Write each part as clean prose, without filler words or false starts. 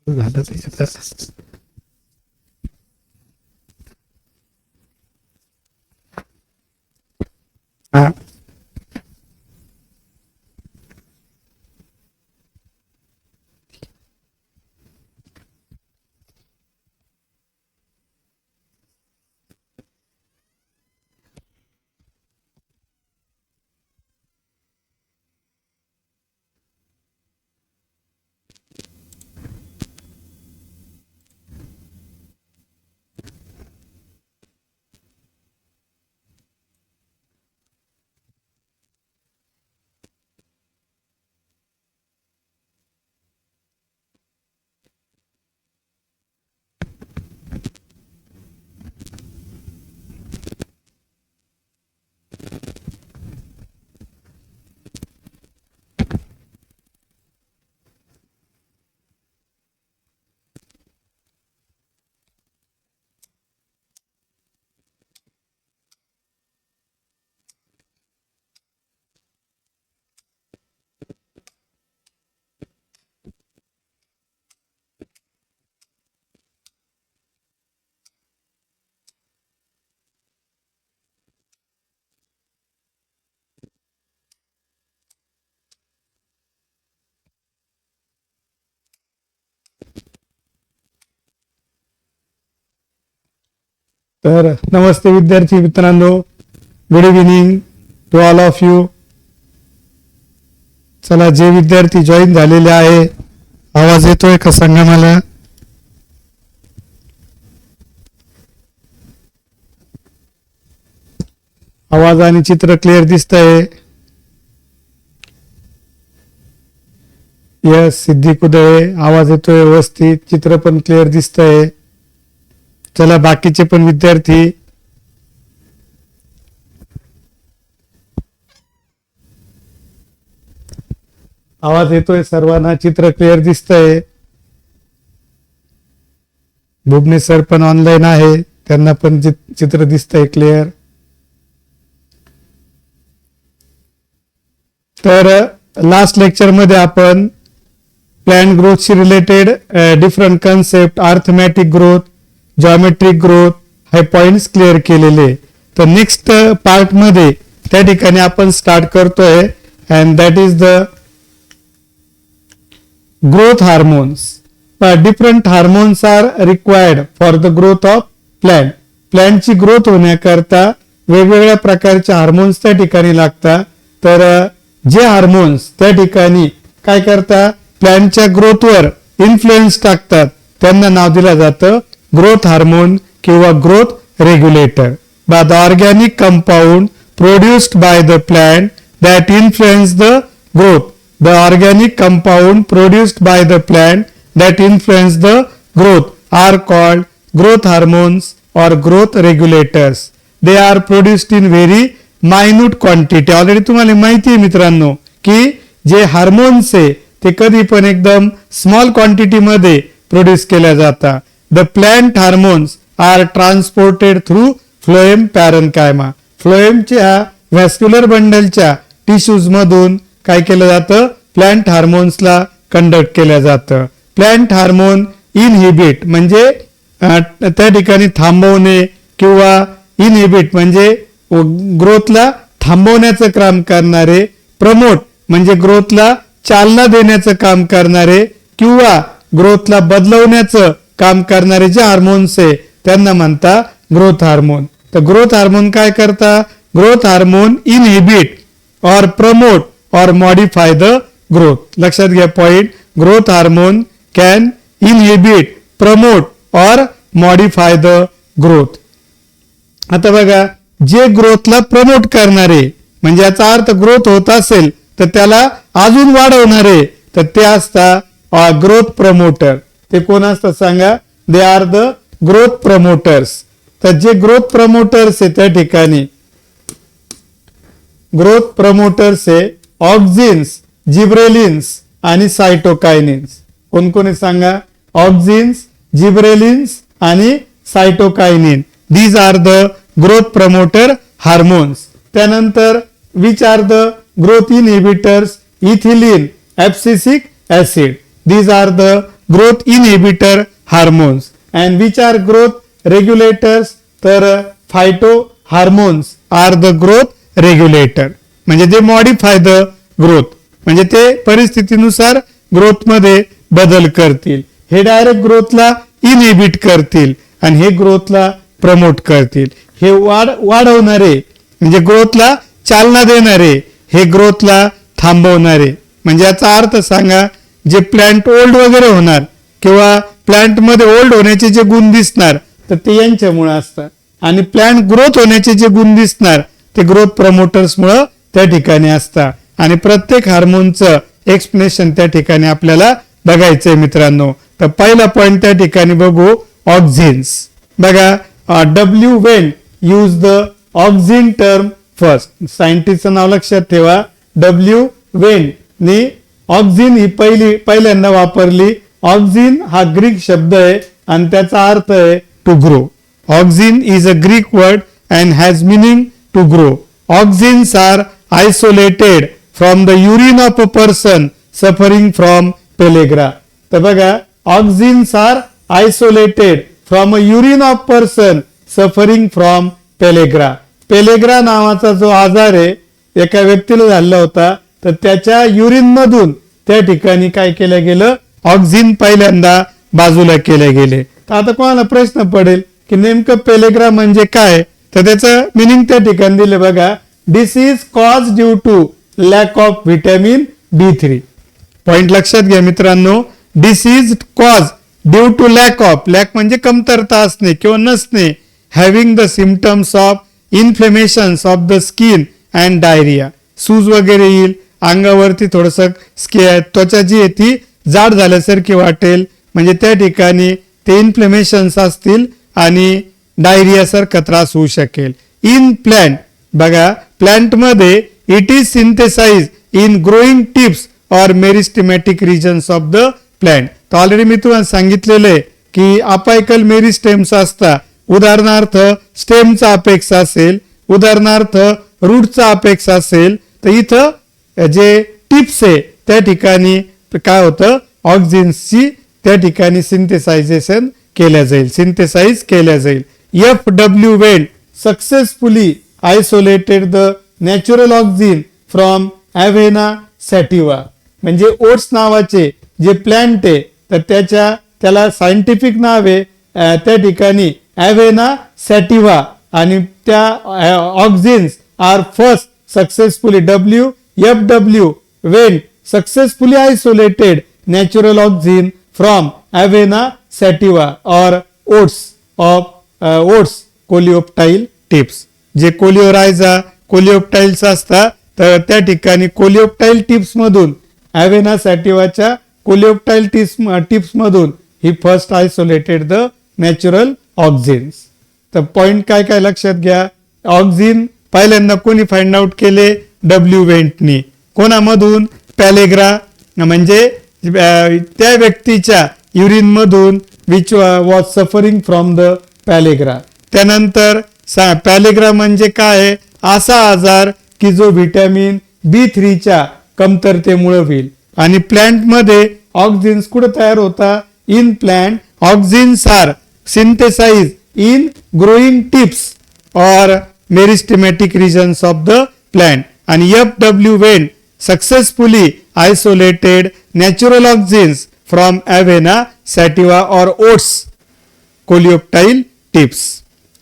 झालं त्याच्यात. हा तर नमस्ते विद्यार्थी मित्रांनो, good evening to all of you. चला, जे विद्यार्थी जॉईन झालेले आहे, आवाज येतोय का सांगा मला. आवाज आणि चित्र क्लिअर दिसतंय. यस, सिद्धी कुदळे, आवाज येतोय व्यवस्थित, चित्र पण क्लिअर दिसतंय. चला, बाकीचे पण विद्यार्थी. आवाज येतोय सर्वांना, चित्र क्लिअर दिसतंय. भुवनेश सर पण ऑनलाईन आहे, त्यांना पण चित्र दिसतंय क्लिअर. तर लास्ट लेक्चर मध्ये आपण प्लॅन ग्रोथशी related different concept, arithmetic growth, geometric growth हे पॉइंट्स क्लिअर केलेले. तर नेक्स्ट पार्ट मध्ये त्या ठिकाणी आपण स्टार्ट करतोय, and that is the growth hormones. Different hormones are required for the growth of plant. प्लॅन्टची ग्रोथ होण्याकरता वेगवेगळ्या प्रकारचे हार्मोन्स त्या ठिकाणी लागतात. तर जे हार्मोन्स त्या ठिकाणी काय करतात, प्लॅन्टच्या ग्रोथवर इन्फ्लुएन्स टाकतात, त्यांना नाव दिलं जातं ग्रोथ हार्मोन किंवा growth regulator. by the organic compound produced by the plant that influence the growth. The organic compound produced by the plant that influence the growth are called growth hormones or growth regulators. They are produced in very minute quantity. Already तुम्हाला माहिती आहे मित्रांनो की जे hormones आहे ते कधी पण एकदम स्मॉल क्वांटिटी मध्ये प्रोड्यूस केल्या जातात. The plant hormones are transported through phloem parenchyma. फ्लोएमच्या व्हॅस्क्युलर बंडलच्या टिश्यूज मधून काय केलं जातं, प्लॅन्ट हार्मोन्सला कंडक्ट केलं जातं. प्लॅन्ट हार्मोन इनहिबिट म्हणजे त्या ठिकाणी थांबवणे किंवा इनहिबिट म्हणजे ग्रोथला थांबवण्याचं काम करणारे, प्रमोट म्हणजे ग्रोथला चालना देण्याचं काम करणारे किंवा ग्रोथला बदलवण्याचं काम करणारे जे हार्मोन्स आहे त्यांना म्हणता ग्रोथ हार्मोन. तर ग्रोथ हार्मोन काय करता, ग्रोथ हार्मोन इनहिबिट और प्रमोट और मॉडिफाय द ग्रोथ. लक्षात घ्या point, growth hormone can inhibit, promote और मॉडिफाय द ग्रोथ. आता बघा, जे ग्रोथला प्रमोट करणारे म्हणजे याचा अर्थ ग्रोथ होत असेल तर त्याला अजून वाढवणारे, तर ते असतात ग्रोथ प्रमोटर. ते कोण असतात सांगा, they are the growth promoters. तर जे ग्रोथ प्रमोटर्स आहे त्या ठिकाणी ग्रोथ प्रमोटर्स आहे ऑक्झिन्स, जिब्रेलिन्स आणि सायटोकायनिन्स. कोण सांगा? ऑक्झिन्स, जिब्रेलिन्स आणि cytokinin. These are the growth promoter hormones. त्यानंतर which are the growth inhibitors? Ethylene, abscisic acid. These are the growth inhibitor hormones. And which are growth regulators? तर phytohormones are the growth regulator. म्हणजे जे modify the growth, म्हणजे ते परिस्थितीनुसार growth मध्ये बदल करतील. हे डायरेक्ट ग्रोथला इनहिबिट करतील आणि हे ग्रोथला प्रमोट करतील. हे वाढवणारे म्हणजे ग्रोथला चालना देणारे, हे ग्रोथला थांबवणारे. म्हणजे याचा अर्थ सांगा, जे प्लांट ओल्ड वगैरे होणार किंवा प्लांट मध्ये ओल्ड होण्याचे जे गुण दिसणार तर ते यांच्यामुळे असतात, आणि प्लांट ग्रोथ होण्याचे जे गुण दिसणार ते ग्रोथ प्रमोटर्स मुळे त्या ठिकाणी असतात. आणि प्रत्येक हार्मोनचं एक्सप्लेनेशन त्या ठिकाणी आपल्याला बघायचंय मित्रांनो. तर पहिला पॉइंट त्या ठिकाणी बघू, ऑक्झिन्स. बघा, W Went use the auxin term first. सायंटिस्टचं नाव लक्षात ठेवा. डब्ल्यू वेन ने ऑक्झिन ही पहिल्यांदा वापरली. ऑक्झिन हा ग्रीक शब्द आहे आणि त्याचा अर्थ आहे to grow. Auxin is a Greek word and has meaning to grow. Auxins are isolated from the urine of a person suffering from pellagra. तर बघा, auxins are isolated from a urine of person suffering from pellagra. Pellagra नावाचा जो आजार आहे एका व्यक्तीला झाला होता, तर त्याच्या युरिन मधून त्या ठिकाणी काय केलं गेलं? ऑक्झिन पहिल्यांदा बाजूला केले गेले. तर आता कोणाला प्रश्न पडेल की नेमकं पेलेग्रा म्हणजे काय? तर त्याचं मिनिंग त्या ठिकाणी दिले बघा. Disease caused due to lack of vitamin B3. Point लक्षात घ्या मित्रांनो. Disease caused due to lack of, lack म्हणजे कमतरता असणे किंवा नसणे, having the symptoms of inflammations of the skin and diarrhoea. सूज वगैरे येईल, अंगावरती थोडस त्वचा जी आहे ती जाड झाल्यासारखी वाटेल, म्हणजे त्या ठिकाणी ते इन्फ्लेमेशन्स असतील आणि डायरिया सारखा त्रास होऊ शकेल. इन प्लांट, बघा प्लांट मध्ये it is synthesize in growing tips और meristematic regions of the plant. तर ऑलरेडी मी तुम्हाला सांगितलेलं आहे की अपायकल मेरिस्टेम्स असतात. उदाहरणार्थ स्टेमचा अपेक्स असेल, उदाहरणार्थ रूटचा अपेक्स असेल, तर इथं जे टिप्स आहे त्या ठिकाणी काय होतं? ऑक्झिन्सची त्या ठिकाणी सिंथेसायझेशन केल्या जाईल, सिंथेसाइज केल्या जाईल. FW Went successfully isolated the natural auxin from Avena sativa. म्हणजे ओट्स नावाचे जे प्लांट आहे तर त्याला सायंटिफिक नाव आहे त्या ठिकाणी ॲव्हेना सॅटिवा, आणि त्या auxins are first successfully FW Went successfully isolated natural auxin from Avena sativa और ओट्स कोलिओप्टाईल टिप्स. जे कोलिओरायझा कोलिओप्टाईल्स असतात तर त्या ठिकाणी कोलिओप्टाईल टिप्स मधून, ॲव्हेना सॅटिवाच्या कोलिओप्टाईल टिप्स मधून ही first isolated the natural auxins. तर पॉइंट काय काय लक्षात घ्या. ऑक्झिन पहिल्यांदा कोणी फाइंड आउट केले? डब्ल्यू वेंटनी. कोणामधून? पॅलेग्रा, म्हणजे त्या व्यक्तीच्या युरिन मधून which was suffering from the pellagra. त्यानंतर पॅलेग्रा म्हणजे काय? असा आजार की जो व्हिटॅमिन B3च्या कमतरतेमुळे होईल. आणि प्लांट मध्ये ऑक्झिन्स कुठे तयार होता? In plant auxins are synthesize in growing tips और meristematic regions of the plant. आणि FW Went successfully isolated natural auxins from Avena sativa और ओट्स कोलिओप्टाईल टिप्स.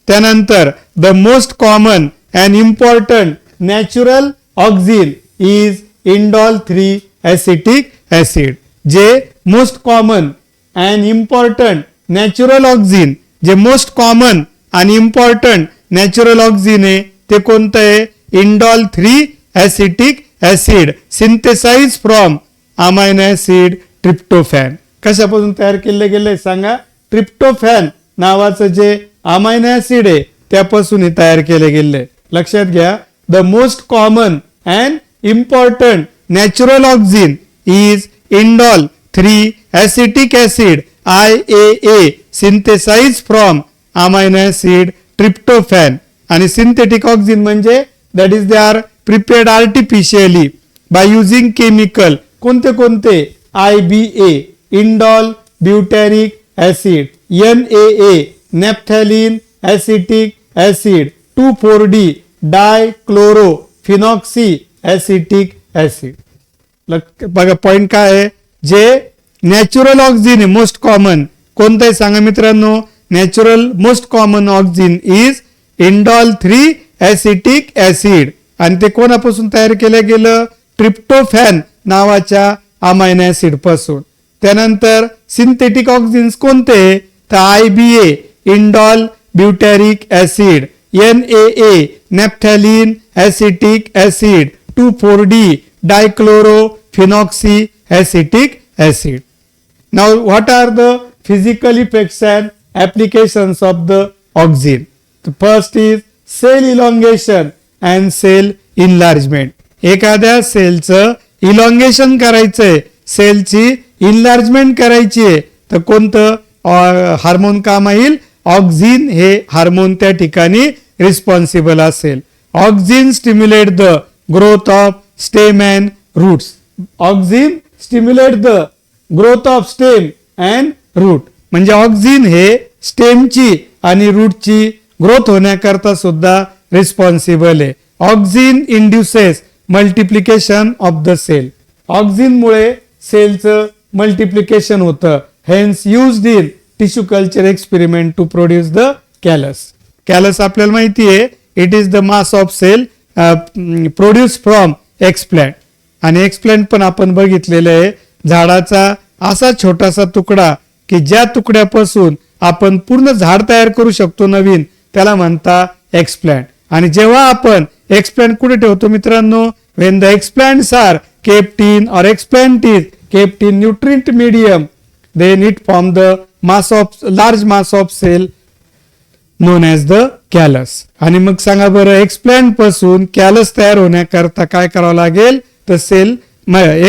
त्यानंतर the most common and important natural auxin is indole 3 acetic acid. जे most common and important natural auxin, जे most common आणि important natural auxin आहे ते कोणतं आहे? Indole 3 acetic acid synthesize from amino acid tryptophan. कशापासून तयार केले गेले सांगा? ट्रिप्टोफॅन नावाचं जे अमायनो ॲसिड आहे त्यापासून हे तयार केले गेले. लक्षात घ्या. The most common and important natural auxin is indole 3 acetic acid IAA synthesized from amino acid tryptophan. आणि सिंथेटिक ऑक्सिन म्हणजे that is they are prepared artificially by using chemical. कोणते कोणते? IBA indole butyric acid, NAA naphthalene acetic acid, 2,4-D dichlorophenoxy acetic acid. बघा point काय आहे, जे natural auxin आहे most common कोणतं आहे सांगा मित्रांनो. Natural most common auxin is indole 3 acetic acid. आणि ते कोणापासून तयार केलं गेलं? ट्रिप्टोफॅन नावाच्या अमायनो ऍसिड पासून. त्यानंतर सिंथेटिक ऑक्सिजन्स कोणते? तर IBA indole butyric acid, NAA naphthalene acetic acid, 2,4-D dichlorophenoxy acetic acid. Now what are the physical effects and applications of the oxygen? The first is cell elongation and cell enlargement. एखाद्या सेलचं elongation करायचंय, सेलची enlargement करायची आहे, तर कोणतं hormone काम येईल? Auxin हे हार्मोन त्या ठिकाणी रिस्पॉन्सिबल असेल. Auxin stimulate the growth of stem and roots. Auxin stimulate the growth of stem and root. म्हणजे ऑक्सिन हे स्टेमची आणि रूटची ग्रोथ होण्याकरता सुद्धा रिस्पॉन्सिबल आहे. Auxin induces multiplication of the cell. Auxin मुळे सेलचं मल्टिप्लिकेशन होतं. Hence used in tissue culture experiment to produce the callus. Callus आपल्याला माहिती आहे, it is the mass of cell produce from explant. आणि एक्सप्लांट पण आपण बघितलेलं आहे, झाडाचा असा छोटासा तुकडा की ज्या तुकड्यापासून आपण पूर्ण झाड तयार करू शकतो नवीन, त्याला म्हणता एक्सप्लांट. आणि जेव्हा आपण एक्सप्लांट कुठे ठेवतो मित्रांनो? when the explants are kept in or explant is kept in nutrient medium, then it form the large mass of cell known as the callus. आणि मग सांगा बरं, एक्सप्लांट पासून कॅलस तयार होण्याकरता काय करावं लागेल? तर सेल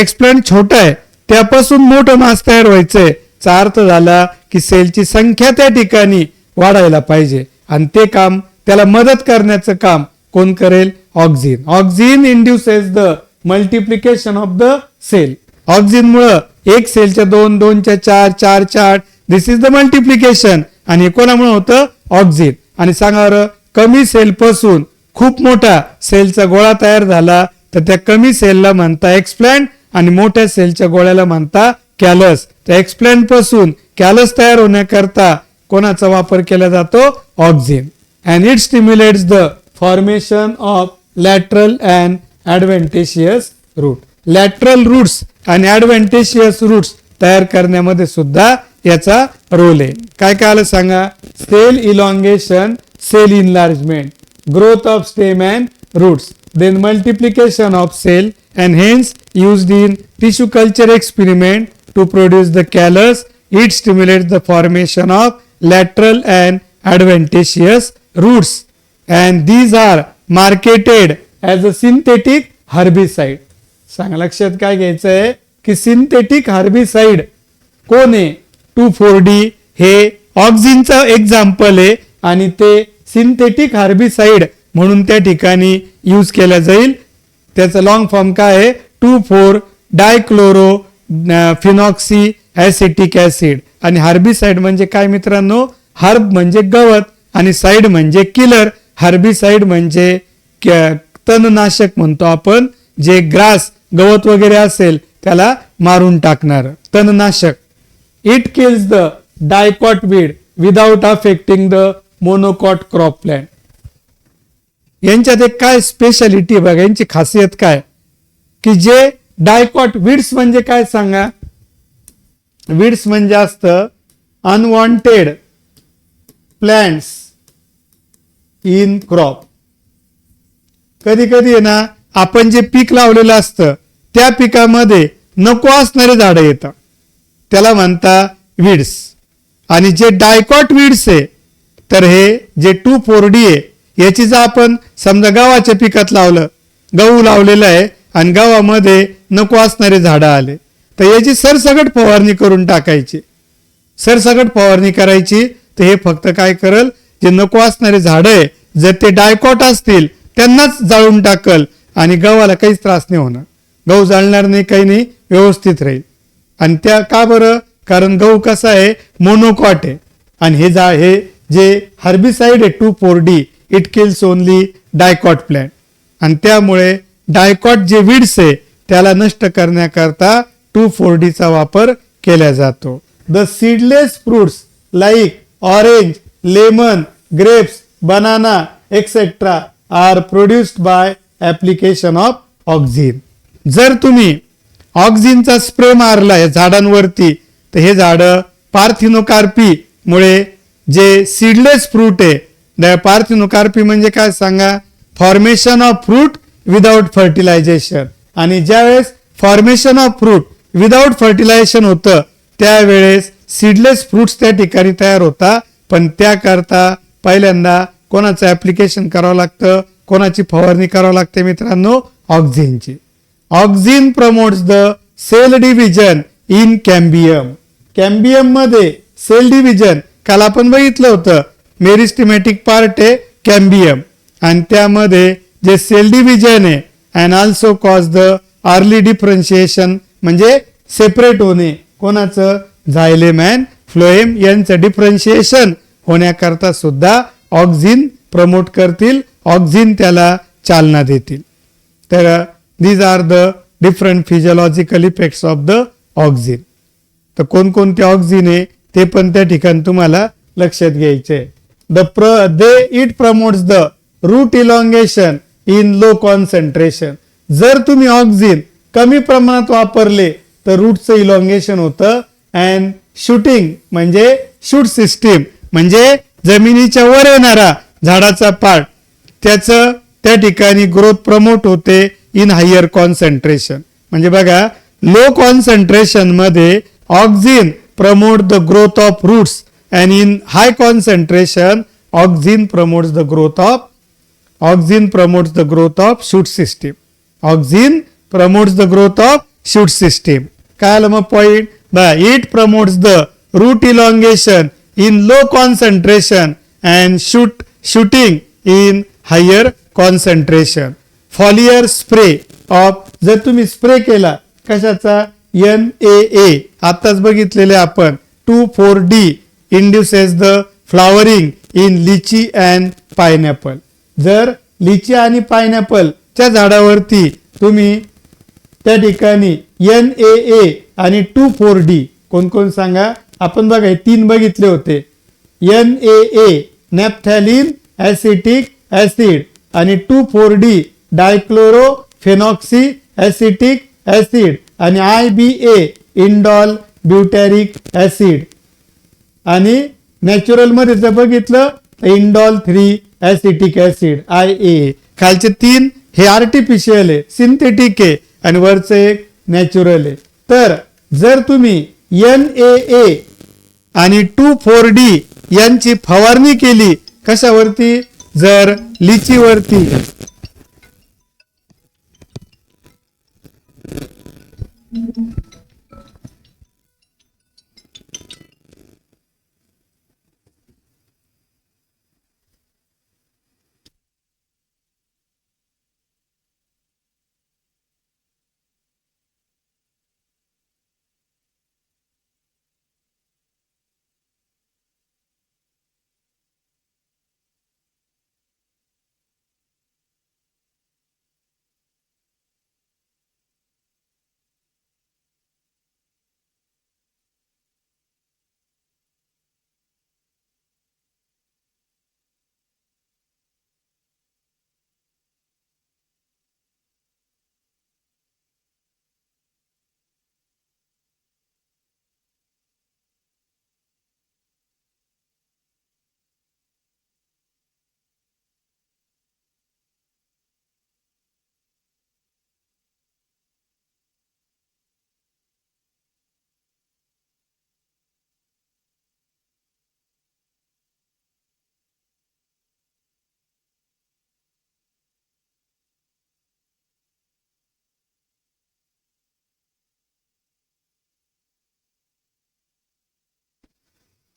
एक्सप्लांट छोटा आहे त्यापासून मोठं मास तयार व्हायचंय. चा अर्थ झाला की सेलची संख्या त्या ठिकाणी वाढायला पाहिजे, आणि ते काम, त्याला मदत करण्याचं काम कोण करेल? Auxin. Auxin induces the multiplication of the cell. Auxin मुळे एक सेलच्या 2, 2च्या 4, 4च्या 8, दिस इज द मल्टिप्लिकेशन. आणि कोणामुळे होतं? ऑक्सिन. आणि सांगा बरं, कमी सेल पासून खूप मोठा सेलचा गोळा तयार झाला तर त्या कमी सेलला म्हणता एक्सप्लांट आणि मोठ्या सेलच्या गोळ्याला म्हणता कॅलस. त्या एक्सप्लांट पासून कॅलस तयार होण्याकरता कोणाचा वापर केला जातो? Auxin. And it stimulates the formation of lateral and adventitious root. Lateral roots आणि ऍडव्हेंटिशियस रूट्स तयार करण्यामध्ये सुद्धा याचा रोल आहे. काय काय आलं सांगा? Cell elongation, cell enlargement, growth of stem and roots, then multiplication of cell, and hence used in tissue culture experiment to produce the callus. It stimulates the formation of lateral and adventitious roots, and these are marketed as a synthetic herbicide. सांगा, लक्षात काय घ्यायचं आहे की synthetic herbicide कोण आहे? 2,4-D हे ऑक्सिनचा example आहे आणि ते सिंथेटिक हर्बिसाइड म्हणून त्या ठिकाणी यूज केला जाईल. त्याचा लॉंग फॉर्म काय आहे? 2,4 डायक्लोरो फिनॉक्सी ऍसिटिक ऍसिड. आणि हर्बिसाइड म्हणजे काय मित्रांनो? हर्ब म्हणजे गवत आणि साइड म्हणजे किलर. हर्बिसाइड म्हणजे तणनाशक म्हणतो आपण, जे ग्रास गवत वगैरे असेल त्याला मारून टाकणार तणनाशक. It kills the dicot weed without affecting the monocot crop plant. यांच्यात एक काय स्पेशालिटी बघा, यांची खासियत काय की जे डायकॉट वीड्स म्हणजे काय सांगा? वीड्स म्हणजे असतं अनवॉन्टेड प्लांट्स इन क्रॉप. कधी कधी आहे ना, आपण जे पीक लावलेलं असतं त्या पिकामध्ये नको असणारे झाडं येतात, त्याला म्हणता वीड्स. आणि जे डायकॉट वीड्स आहे, तर हे जे 2,4-D आहे, याची जर आपण समजा गव्हाच्या पिकात लावलं, गहू लावलेला आहे आणि गव्हामध्ये नको असणारे झाडं आले, तर याची सरसकट फवारणी करून टाकायची. सरसकट फवारणी करायची. तर हे फक्त काय करल, जे नको असणारे झाड आहे जर ते डायकॉट असतील त्यांनाच जाळून टाकल आणि गव्हाला काहीच त्रास नाही होणार. गहू जाळणार नाही, काही नाही, व्यवस्थित राहील. आणि त्या का बरं, कारण गहू कसा आहे, मोनोकॉट आहे. आणि हे जे हर्बिसाइड आहे 2,4-D, it kills only dicot plant. आणि त्यामुळे डायकॉट जे वीड्स आहे त्याला नष्ट करण्याकरता 2,4-Dचा वापर केला जातो. The seedless fruits like orange, lemon, grapes, banana etcetera are produced by application of auxin. जर तुम्ही ऑक्झिनचा स्प्रे मारला या झाडांवरती तर हे झाड पार्थिनोकार्पी मुळे जे सीडलेस फ्रूट आहे, पार्थिनोकार्पी म्हणजे काय सांगा, formation of fruit without fertilisation. आणि ज्यावेळेस formation of fruit without fertilisation होतं त्यावेळेस सीडलेस फ्रुट्स त्या ठिकाणी तयार होता. पण त्याकरता पहिल्यांदा कोणाचं ऍप्लिकेशन करावं लागतं, कोणाची फवारणी करावं लागते मित्रांनो, ऑक्झिनची. Auxin promotes the cell division in cambium. Cambium मध्ये सेल डिव्हिजन काल आपण बघितलं होतं, मेरिस्टेमॅटिक पार्ट आहे कॅम्बियम. आणि त्यामध्ये जे सेल डिव्हिजन आहे and also cause the early differentiation म्हणजे सेपरेट होणे, कोणाचं, झायलेम अँड फ्लोएम यांचं डिफरन्शिएशन होण्याकरता सुद्धा ऑक्झिन प्रमोट करतील, ऑक्झिन त्याला चालना देतील. तर these are the different physiological effects of the auxin. तर कोणकोणते ऑक्झिन आहे ते पण त्या ठिकाणी तुम्हाला लक्षात घ्यायचे. It promotes the root elongation in low concentration. जर तुम्ही ऑक्झिन कमी प्रमाणात वापरले तर रूटचं इलॉंगेशन होतं. अँड शूटिंग म्हणजे शूट सिस्टीम म्हणजे जमिनीच्या वर येणारा झाडाचा पार्ट, त्याचं त्या ठिकाणी ग्रोथ प्रमोट होते इन हायर कॉन्सन्ट्रेशन. म्हणजे बघा, लो कॉन्सन्ट्रेशन मध्ये auxin promote the growth of roots and in high concentration auxin promotes the growth of shoot system. Auxin promotes the growth of shoot system. काय आलं मग point, it promotes the root elongation in low concentration and shooting in higher concentration. Foliar spray of, जर तुम्ही spray केला कशाचा, NAA आताच बघितलेले आपण 2,4-D इंड्युसेस the flowering in litchi and pineapple. जर लिची आणि पायनॅपलच्या झाडावरती तुम्ही त्या ठिकाणी NAA आणि 2,4-D कोण कोण सांगा, आपण बघा हे 3 बघितले होते. NAA नॅफ्थॅलिन ऍसिटिक ऍसिड आणि 2,4-D डायक्लोरो फेनॉक्सी ऍसिटिक ऍसिड आणि IBA इंडॉल ब्युटॅरिक ऍसिड. आणि नॅचरल मध्ये जर बघितलं तर इंडॉल 3 ऍसिटिक ऍसिड IA. खालचे 3 हे आर्टिफिशियल आहे, सिंथेटिक आहे आणि वरचं एक नॅचरल आहे. तर जर तुम्ही NAA आणि 2,4-D यांची फवारणी केली कशावरती, जर लिचीवरती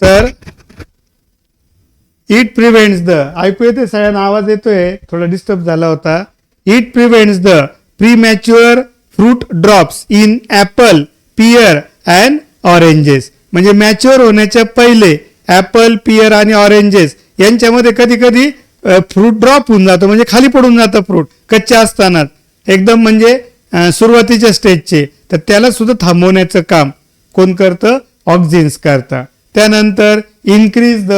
तर इट प्रिव्हेंट्स द, ऐकू येते सगळ्यांना आवाज येतोय, थोडा डिस्टर्ब झाला होता. It prevents the premature fruit drops in apple, pear and oranges. म्हणजे मॅच्युअर होण्याच्या पहिले ऍपल, पियर आणि ऑरेंजेस यांच्यामध्ये कधी कधी फ्रूट ड्रॉप होऊन जातो, म्हणजे खाली पडून जातं फ्रूट कच्चे असतानाच एकदम, म्हणजे सुरुवातीच्या स्टेजचे. तर त्याला सुद्धा थांबवण्याचं काम कोण करतं? ऑक्झिन्स करता. त्यानंतर increase the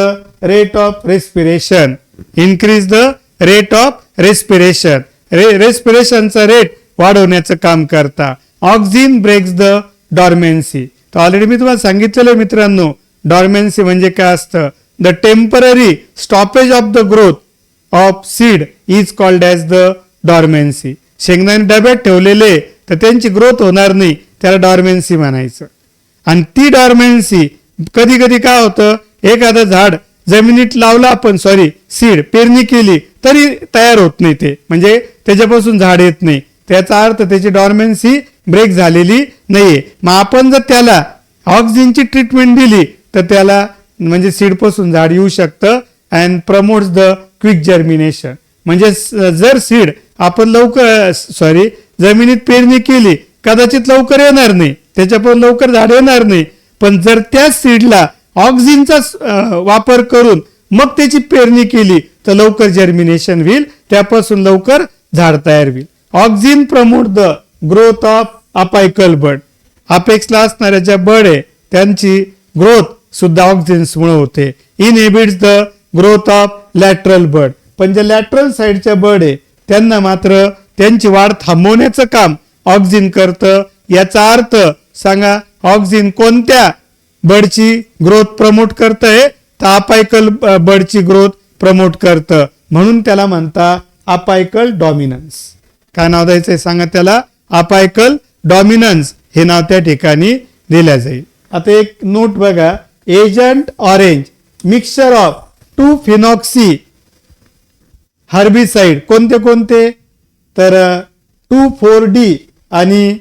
rate of respiration, increase the rate of respiration, रेस्पिरेशनचा रेट वाढवण्याचं काम करता. Auxin breaks the dormancy. तर ऑलरेडी मी तुम्हाला सांगितलेलं मित्रांनो, डॉर्मेन्सी म्हणजे काय असतं? The temporary stoppage of the growth of seed is called as the dormancy. शेंगदाणे डब्यात ठेवलेले तर त्यांची ग्रोथ होणार नाही, त्याला डॉर्मेन्सी म्हणायचं. आणि ती डॉर्मेन्सी कधी कधी काय होतं, एखादं झाड जमिनीत लावलं आपण, सीड पेरणी केली तरी तयार होत नाही ते, म्हणजे त्याच्यापासून झाड येत नाही. त्याचा अर्थ त्याची डॉर्मेन्सी ब्रेक झालेली नाहीये. मग आपण जर त्याला ऑक्झिनची ट्रीटमेंट दिली तर त्याला म्हणजे सीडपासून झाड येऊ शकतं. And promotes the quick germination. म्हणजे जर सीड आपण जमिनीत पेरणी केली कदाचित लवकर येणार नाही, त्याच्यापासून लवकर झाड येणार नाही. पण जर त्या सीडला ऑक्झिनचा वापर करून मग त्याची पेरणी केली तर लवकर जर्मिनेशन होईल, त्यापासून लवकर झाड तयार होईल. Auxin promote the growth of apical bud. अपेक्सला असणाऱ्या ज्या बड आहे त्यांची ग्रोथ सुद्धा ऑक्झिन्समुळे होते. Inhibits the growth of lateral bud. पण जे लॅटरल साईडच्या बड आहे त्यांना मात्र त्यांची वाढ थांबवण्याचं काम ऑक्झिन करतं. याचा अर्थ सांगा, ऑक्झिन कोणत्या बडची ग्रोथ प्रमोट करतंय? तर अपायकल बडची ग्रोथ प्रमोट करतं, म्हणून त्याला म्हणता अपायकल डॉमिनन्स. काय नाव द्यायचंय सांगा त्याला? अपायकल डॉमिनन्स हे नाव त्या ठिकाणी दिल्या जाईल. आता एक नोट बघा, agent orange mixture of two phenoxy herbicide कोणते कोणते? तर 2,4-D आणि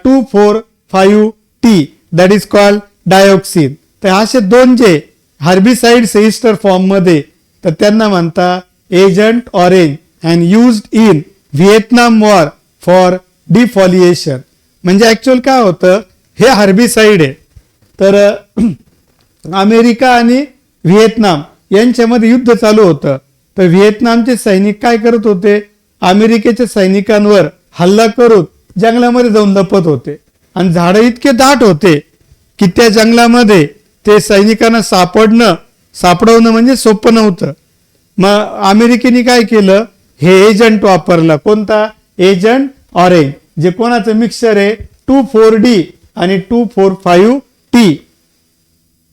2,4,5-T that is called dioxin. तर असे दोन जे हर्बिसाइड्स ईस्टर फॉर्म मध्ये, तर त्यांना म्हणता agent orange and used in Vietnam war for defoliation. म्हणजे ऍक्च्युअल काय होतं, हे हर्बिसाइड आहे. तर अमेरिका आणि व्हिएतनाम यांच्यामध्ये युद्ध चालू होतं. तर व्हिएतनामचे सैनिक काय करत होते? अमेरिकेच्या सैनिकांवर हल्ला करून जंगलामध्ये जाऊन लपत होते. आणि झाडं इतके दाट होते की त्या जंगलामध्ये ते सैनिकांना सापडवणं म्हणजे सोपं नव्हतं. मग अमेरिकेने काय केलं, हे एजंट वापरलं. कोणता? एजंट ऑरेंज, जे कोणाचं मिक्सचर आहे? 2,4-D आणि 2,4,5-T.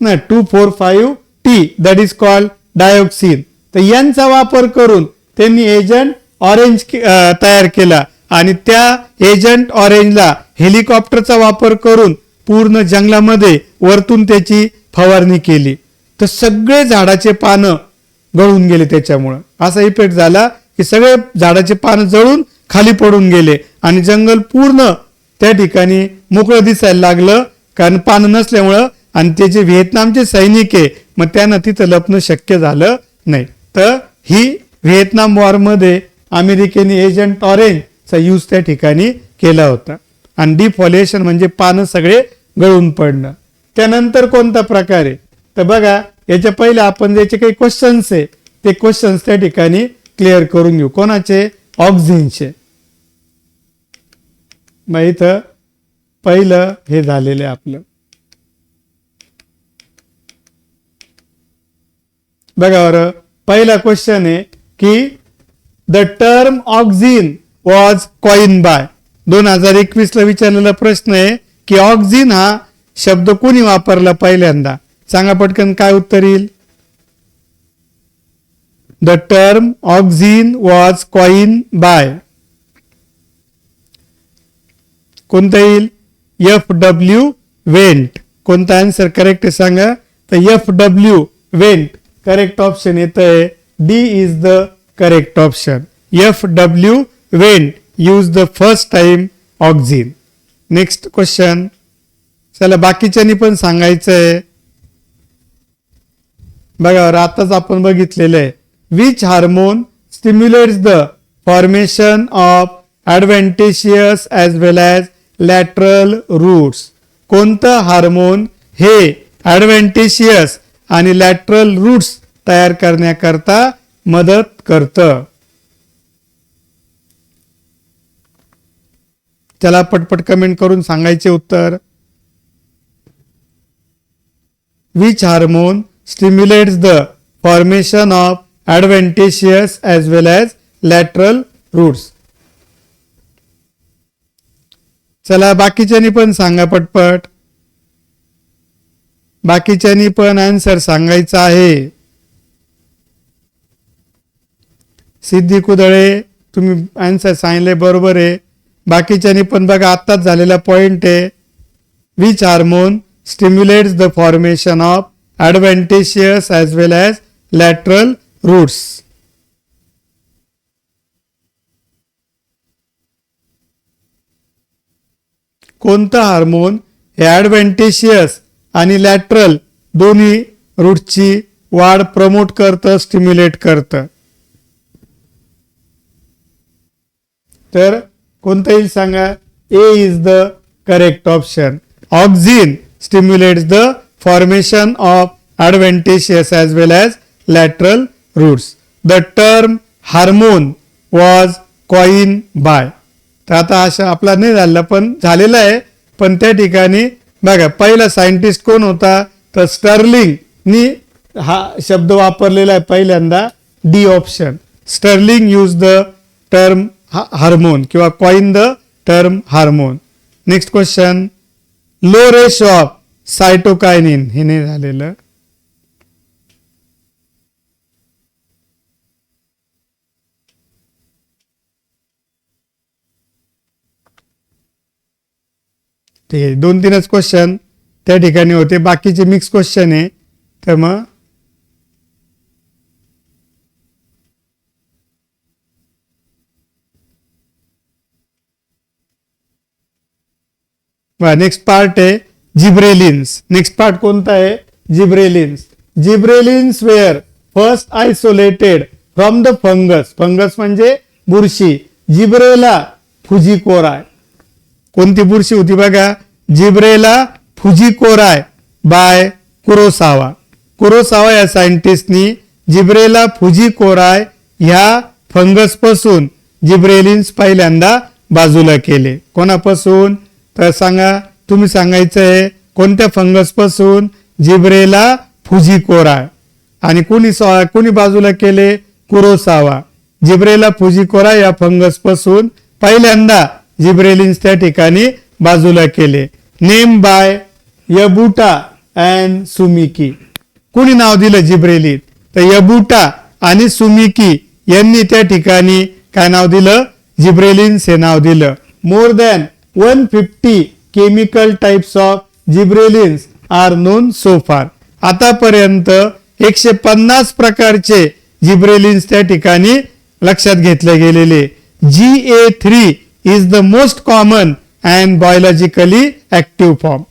2,4,5-T that is called dioxin. तर यांचा वापर करून त्यांनी एजंट ऑरेंज तयार केला. आणि त्या एजंट ऑरेंजला हेलिकॉप्टरचा वापर करून पूर्ण जंगलामध्ये वरतून त्याची फवारणी केली. तर सगळे झाडाचे पानं गळून गेले. त्याच्यामुळं असा इफेक्ट झाला की सगळे झाडाचे पानं जळून खाली पडून गेले आणि जंगल पूर्ण त्या ठिकाणी मोकळं दिसायला लागलं, कारण पानं नसल्यामुळं. आणि ते जे व्हिएतनामचे सैनिक आहे मग त्यांना तिथं लपणं शक्य झालं नाही. तर ही व्हिएतनाम वॉरमध्ये अमेरिकेने एजंट ऑरेंजचा यूज त्या ठिकाणी केला होता. आणि डिफॉलिएशन म्हणजे पानं सगळे गळून पडणं. त्यानंतर कोणता प्रकार आहे? तर बघा, याच्या पहिले आपण ज्याचे काही क्वेश्चन्स आहे ते क्वेश्चन्स त्या ठिकाणी क्लिअर करून घेऊ. कोणाचे? ऑक्झिनचे. मग इथं पहिलं हे झालेलं आहे आपलं. बघा बरं, पहिला क्वेश्चन आहे की the term auxin was coin by. 2021 ला विचारलेला प्रश्न आहे की ऑक्झिन हा शब्द कोणी वापरला पहिल्यांदा? सांगा पटकन काय उत्तर येईल. The term auxin was coin by. कोणता येईल? FW Went. कोणता आन्सर करेक्ट आहे सांगा? तर FW वेंट करेक्ट ऑप्शन येत आहे. D is the correct option. FW Went use the first time auxin. Next question. चला बाकीच्यांनी पण सांगायचं आहे. बघा आताच आपण बघितलेलं आहे. Which hormone stimulates the formation of adventitious as well as lateral roots. कोणतं हार्मोन हे ॲडव्हेंटिशियस आणि लॅटरल रूट्स तयार करण्याकरता मदत करतं. त्याला पटपट कमेंट करून सांगायचे उत्तर. Which hormone stimulates the formation of adventitious as well as lateral roots. चला बाकीच्यांनी पण सांगा पटपट. बाकीच्यांनी पण आन्सर सांगायचा आहे. सिद्धी कुदळे तुम्ही आन्सर सांगितले बरोबर आहे. बाकीच्यांनी पण बघा आत्ताच झालेला पॉइंट आहे. Which hormone stimulates the formation of adventitious as well as lateral roots. कोणतं हार्मोन हे ॲडव्हेंटिशियस आणि लॅटरल दोन्ही रूट्सची वाढ प्रमोट करतं, स्टिम्युलेट करतं. तर कोणतं येईल सांगा. A is the correct option. Auxin stimulates the formation of adventitious as well as lateral roots. The term hormone was coin by. तर आता अशा आपला नाही झाला पण झालेला आहे. पण त्या ठिकाणी बघा पहिला सायंटिस्ट कोण होता तर स्टर्लिंगनी हा शब्द वापरलेला आहे पहिल्यांदा. D option. Starling use the term hormone किंवा coin the term hormone. Next question. Low ratio of cytokinin हे नाही झालेलं. ठीक आहे 2-3च क्वेश्चन त्या ठिकाणी होते. बाकीचे मिक्स क्वेश्चन आहे. तर मग नेक्स्ट पार्ट आहे जिब्रेलिन्स. नेक्स्ट पार्ट कोणता आहे gibberellins. Gibberellins were first isolated from the fungus. Fungus म्हणजे बुरशी. Gibberella fujikuroi. कोणती बुरशी होती बघा Gibberella fujikuroi by Kurosawa. Kurosawa या सायंटिस्टनी जिब्रेला फुजिकोराय ह्या फंगस पासून जिब्रेलिन्स पहिल्यांदा बाजूला केले. कोणापासून तर सांगा तुम्ही सांगायचं आहे कोणत्या फंगस पासून जिब्रेला फुजिकोराय. आणि कोणी बाजूला केले कुरोसावा. जिब्रेला फुजिकोराय या फंगस पासून पहिल्यांदा जिब्रेलिन्स त्या ठिकाणी बाजूला केले. Name by Yabuta and Sumiki. कुणी नाव दिलं जिब्रेलिन तर यबुटा आणि सुमिकी यांनी त्या ठिकाणी काय नाव दिलं जिब्रेलिन्स हे नाव दिलं. More than 150 chemical types of gibberellins are known so far. आतापर्यंत 150 प्रकारचे जिब्रेलिन्स त्या ठिकाणी लक्षात घेतले गेलेले. GA3 is the most common and biologically active form.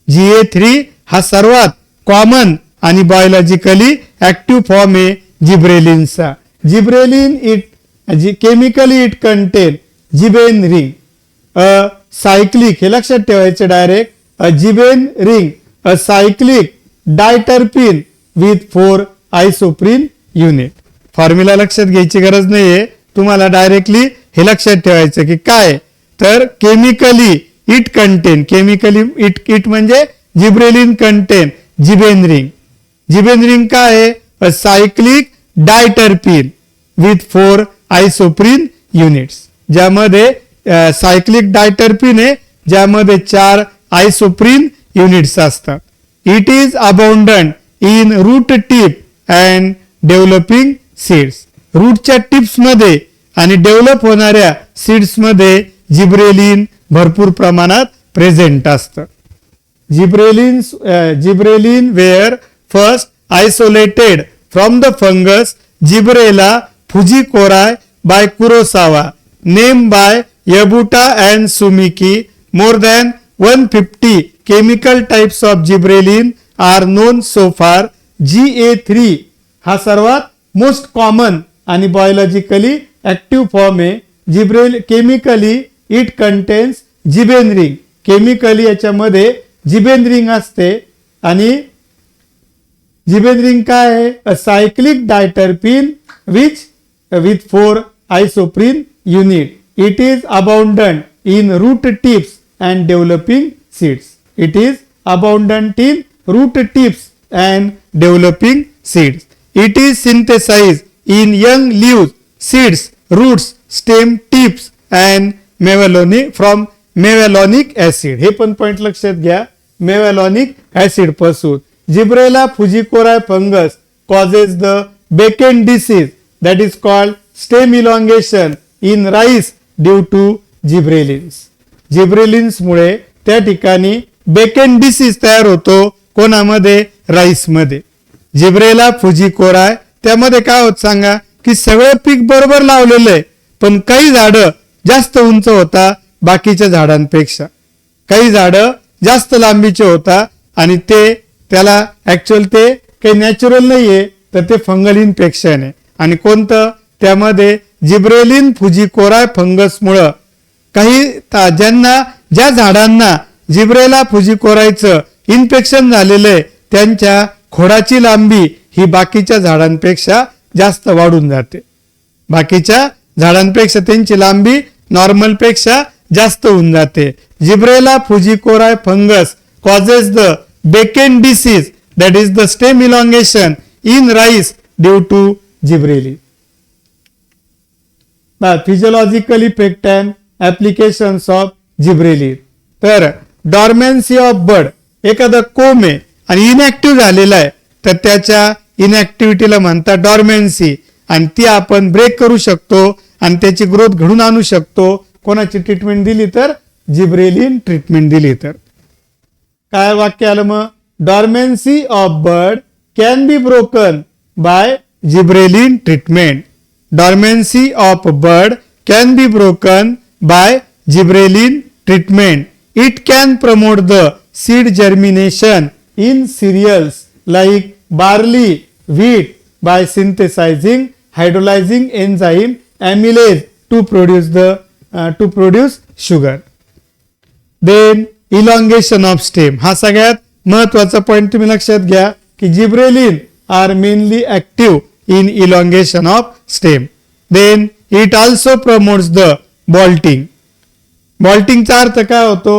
GA3 हा सर्वात कॉमन आणि बायोलॉजिकली ऍक्टिव्ह फॉर्म आहे जिब्रेलिनचा. Gibberellin chemically it contain gibbane ring a cyclic. हे लक्षात ठेवायचे direct. A gibbane ring a cyclic diterpene with 4 isoprene unit. Formula लक्षात घ्यायची गरज नाहीये तुम्हाला डायरेक्टली हे लक्षात ठेवायचं की काय तर chemically it contain. Chemically it म्हणजे gibberellin contain gibbane ring. Gibbane ring काय आहे a cyclic diterpene with 4 isoprene units. ज्यामध्ये सायक्लिक डायटर्पिन आहे ज्यामध्ये 4 आयसोप्रिन युनिट्स असतात. It is abundant in root tip and developing seeds. रूटच्या टिप्स मध्ये आणि डेव्हलप होणाऱ्या सीड्स मध्ये जिब्रेलिन भरपूर प्रमाणात प्रेझेंट असतं. Gibberellin were first isolated from the fungus Gibberella fujikuroi by Kurosawa. Name by Yabuta and Sumiki. More than 150 chemical types of gibberellin are known so far. GA3 हा सर्वात most common आणि biologically active form आहे. Chemically it contains gibbane ring. Chemically याच्यामध्ये gibbane ring असते आणि gibbane ring काय आहे? A cyclic diterpene with 4 isoprene unit. It is abundant in root tips and developing seeds. It is abundant in root tips and developing seeds. It is synthesized in young leaves, seeds, roots, stem, tips and from mevalonic acid. हे पण point लक्षात घ्या. Mevalonic acid पासून. Gibberella fujikuroi fungus causes the Becken disease that is called stem elongation in rice due to gibberellins. Gibberellins मुळे त्या ठिकाणी बेकेन disease तयार होतो. कोणामध्ये? राईस मध्ये. जिब्रेला फुजिकोराय त्यामध्ये काय होत सांगा की सगळे पीक बरोबर लावलेलं आहे पण काही झाडं जास्त उंच होता बाकीच्या झाडांपेक्षा. काही झाडं जास्त लांबीचे होता आणि त्याला ऍक्च्युअल ते काही नॅचरल नाहीये तर ते फंगल इन्फेक्शन आहे. आणि कोणतं? त्यामध्ये जिब्रेलिन फुजिकोराय फंगस मुळे काही ज्या झाडांना जिब्रेला फुजिकोरायचं इन्फेक्शन झालेलं आहे त्यांच्या खोडाची लांबी ही बाकीच्या झाडांपेक्षा जास्त वाढून जाते. बाकीच्या झाडांपेक्षा त्यांची लांबी नॉर्मल पेक्षा जास्त होऊन जाते. Gibberella fujikuroi fungus causes the Becken disease that is the stem elongation in rice due to gibberellin. Physiological effect and applications of gibberellin. तर डॉर्मन्सी ऑफ बर्ड. एखादा कोंब आहे आणि इनॅक्टिव्ह झालेला आहे तर त्याच्या इनॅक्टिव्हिटीला म्हणतात डॉर्मन्सी आणि ती आपण ब्रेक करू शकतो आणि त्याची ग्रोथ घडून आणू शकतो. कोणाची ट्रीटमेंट दिली तर? जिब्रेलिन ट्रीटमेंट दिली तर. काय वाक्य आलं मग? Dormancy of bird can be broken by gibberellin treatment. Dormancy of bird can be broken by gibberellin treatment. It can promote the seed germination in cereals like barley, wheat by synthesizing hydrolyzing enzyme amylase to produce sugar. Then elongation of stem. हा सगळ्यात महत्वाचा point तुम्ही लक्षात घ्या की gibberellin are mainly active in elongation of stem. Then it also promotes the bolting. Boltingचा अर्थ काय होतो?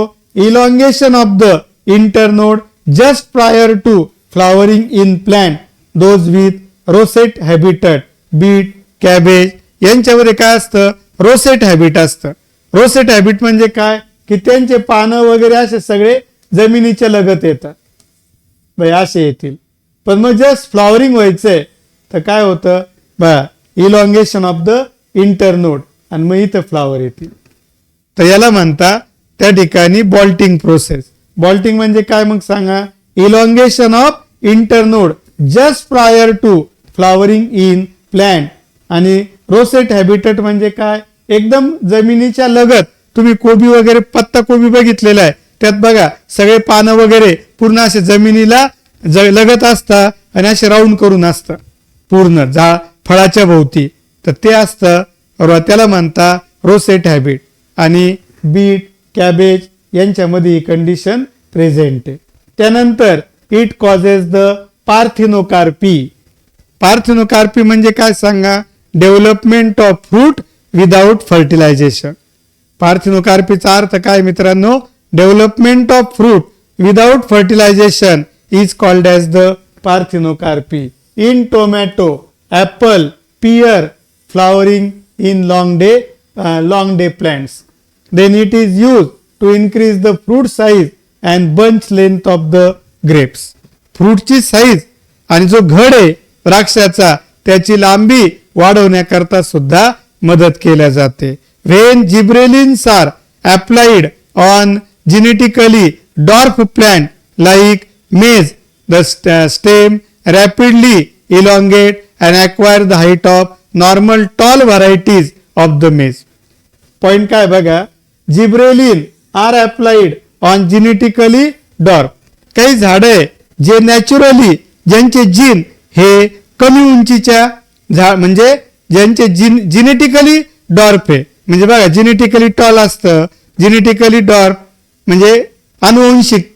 elongation of the internode just prior to flowering in plant. Those with rosette habitat, beet, cabbage यांच्यामध्ये काय असतं? रोसेट हॅबिट असतं. Rosette habit म्हणजे काय की त्यांचे पानं वगैरे असे सगळे जमिनीच्या लगत येतात. भाई असे येतील पण मग जस्ट फ्लॉवरिंग व्हायचंय तर काय होतं? इलॉंगेशन ऑफ द इंटरनोड आणि मग इथं फ्लॉवर येतील. तर याला म्हणता त्या ठिकाणी बॉल्टिंग प्रोसेस. बॉल्टिंग म्हणजे काय मग सांगा? Elongation of internode just prior to flowering in plant. आणि रोसेट हॅबिटेट म्हणजे काय? एकदम जमिनीच्या लगत. तुम्ही कोबी वगैरे पत्ता कोबी बघितलेला आहे त्यात बघा सगळे पानं वगैरे पूर्ण असे जमिनीला लगत असतात आणि असे राऊंड करून असतं पूर्ण फळाच्या भोवती. तर ते असतं त्याला म्हणता रोसेट हॅबिट. आणि बीट, कॅबेज यांच्यामध्ये ही कंडिशन प्रेझेंट आहे. त्यानंतर it causes the parthenocarpy. Parthenocarpy म्हणजे काय सांगा? Development of fruit without fertilization. पार्थिनोकार्पीचा अर्थ काय मित्रांनो? Development of fruit without fertilization is called as the parthenocarpy. In tomato, apple, pear flowering in long day plants. Then it is used to increase the fruit size and bunch length of the grapes. फ्रूटची size आणि जो घड आहे द्राक्षाचा त्याची लांबी वाढवण्याकरता सुद्धा मदत केल्या जाते. When gibberellins are applied on genetically dwarf plant like maize, the stem rapidly elongate and acquire the height of normal tall varieties of the maize. Point काय बघा? Gibberellin are applied on genetically dwarf. काही झाडे जे naturally ज्यांचे gene हे कमी उंचीच्या म्हणजे ज्यांचे जिनेटिकली डॉर्फ आहे, म्हणजे बघा जिनेटिकली टॉल असतं, जिनेटिकली डॉर्फ म्हणजे अनुवंशिक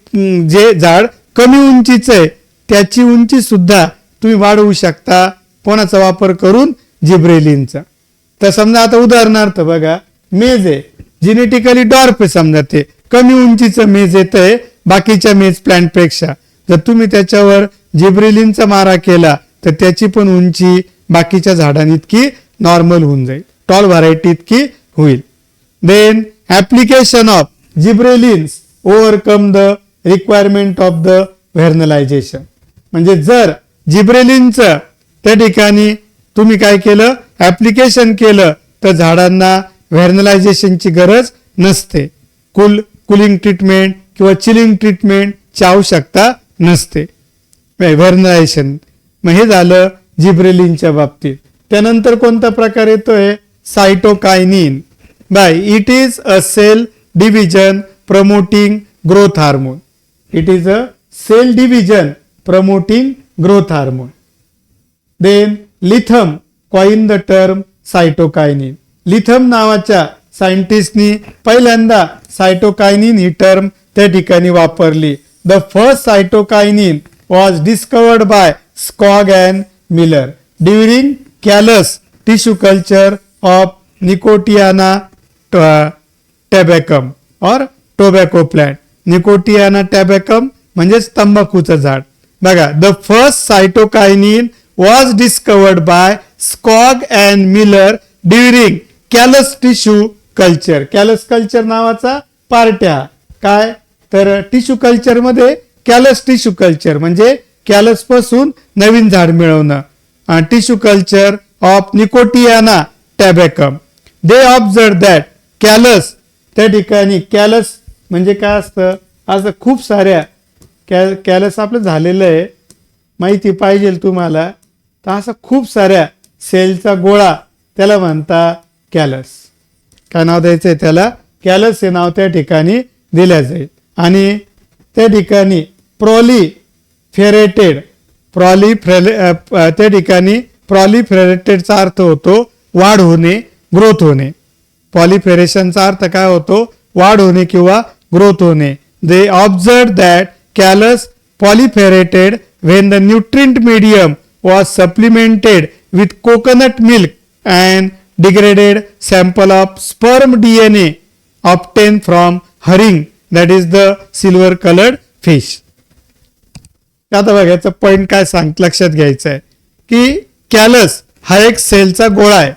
जे झाड कमी उंचीचं आहे त्याची उंची सुद्धा तुम्ही वाढवू शकता. कोणाचा वापर करून? जिब्रेलिनचा. तर समजा आता उदाहरणार्थ बघा मेज आहे, जिनेटिकली डॉर्फ आहे, समजा ते कमी उंचीचं मेज येत आहे बाकीच्या मेज प्लांटपेक्षा. जर तुम्ही त्याच्यावर जिब्रेलिनचा मारा केला तर त्याची पण उंची बाकीच्या झाडांइतकी नॉर्मल होऊन जाईल, टॉल व्हरायटी इतकी होईल. Then application of gibberellins overcome the requirement of the vernalization. म्हणजे जर जिब्रेलिनचं त्या ठिकाणी तुम्ही काय केलं, ऍप्लिकेशन केलं तर झाडांना व्हर्नलायझेशनची गरज नसते, कुलिंग ट्रीटमेंट किंवा चिलिंग ट्रीटमेंटची आवश्यकता नसते व्हर्नलायझेशन. मग हे झालं जिब्रेलिनच्या बाबतीत. त्यानंतर कोणता प्रकार येतोय? Cytokinin. By it is a cell division promoting growth hormone. It is a cell division promoting growth hormone. Then Letham coin the term cytokinin. Letham नावाच्या सायंटिस्टनी पहिल्यांदा सायटोकायनिन ही टर्म त्या ठिकाणी वापरली. The first cytokinin was discovered by Skoog and Miller during callus tissue culture of Nicotiana tabacum or tobacco plant. Nicotiana tabacum म्हणजेच तंबाखूचं झाड. बघा the first cytokinin was discovered by Skoog and Miller during callus tissue culture. Callus culture नावाचा part आहे. काय तर tissue culture मध्ये callus tissue culture म्हणजे कॅलस पासून नवीन झाड मिळवणं. Tissue culture of Nicotiana tabacum. They observe that callus, त्या ठिकाणी कॅलस म्हणजे काय असतं, असं खूप साऱ्या कॅलस आपलं झालेलं आहे माहिती पाहिजे तुम्हाला, तर असं खूप साऱ्या सेलचा गोळा त्याला म्हणता कॅलस. काय नाव द्यायचंय त्याला? कॅलस हे नाव त्या ठिकाणी दिल्या जाईल. आणि त्या ठिकाणी प्रोलिफेरेटेड त्या ठिकाणी प्रोलिफेरेटेडचा अर्थ होतो वाढ होणे, ग्रोथ होणे. पॉलिफेरेशनचा अर्थ काय होतो? वाढ होणे किंवा ग्रोथ होणे. They observe that callus proliferated when the nutrient medium was supplemented with coconut milk and degraded sample of sperm DNA obtained from herring, that is the silver colored fish. आता बघायचं पॉइंट काय लक्षात घ्यायचं आहे की callus हा एक सेलचा गोळा आहे.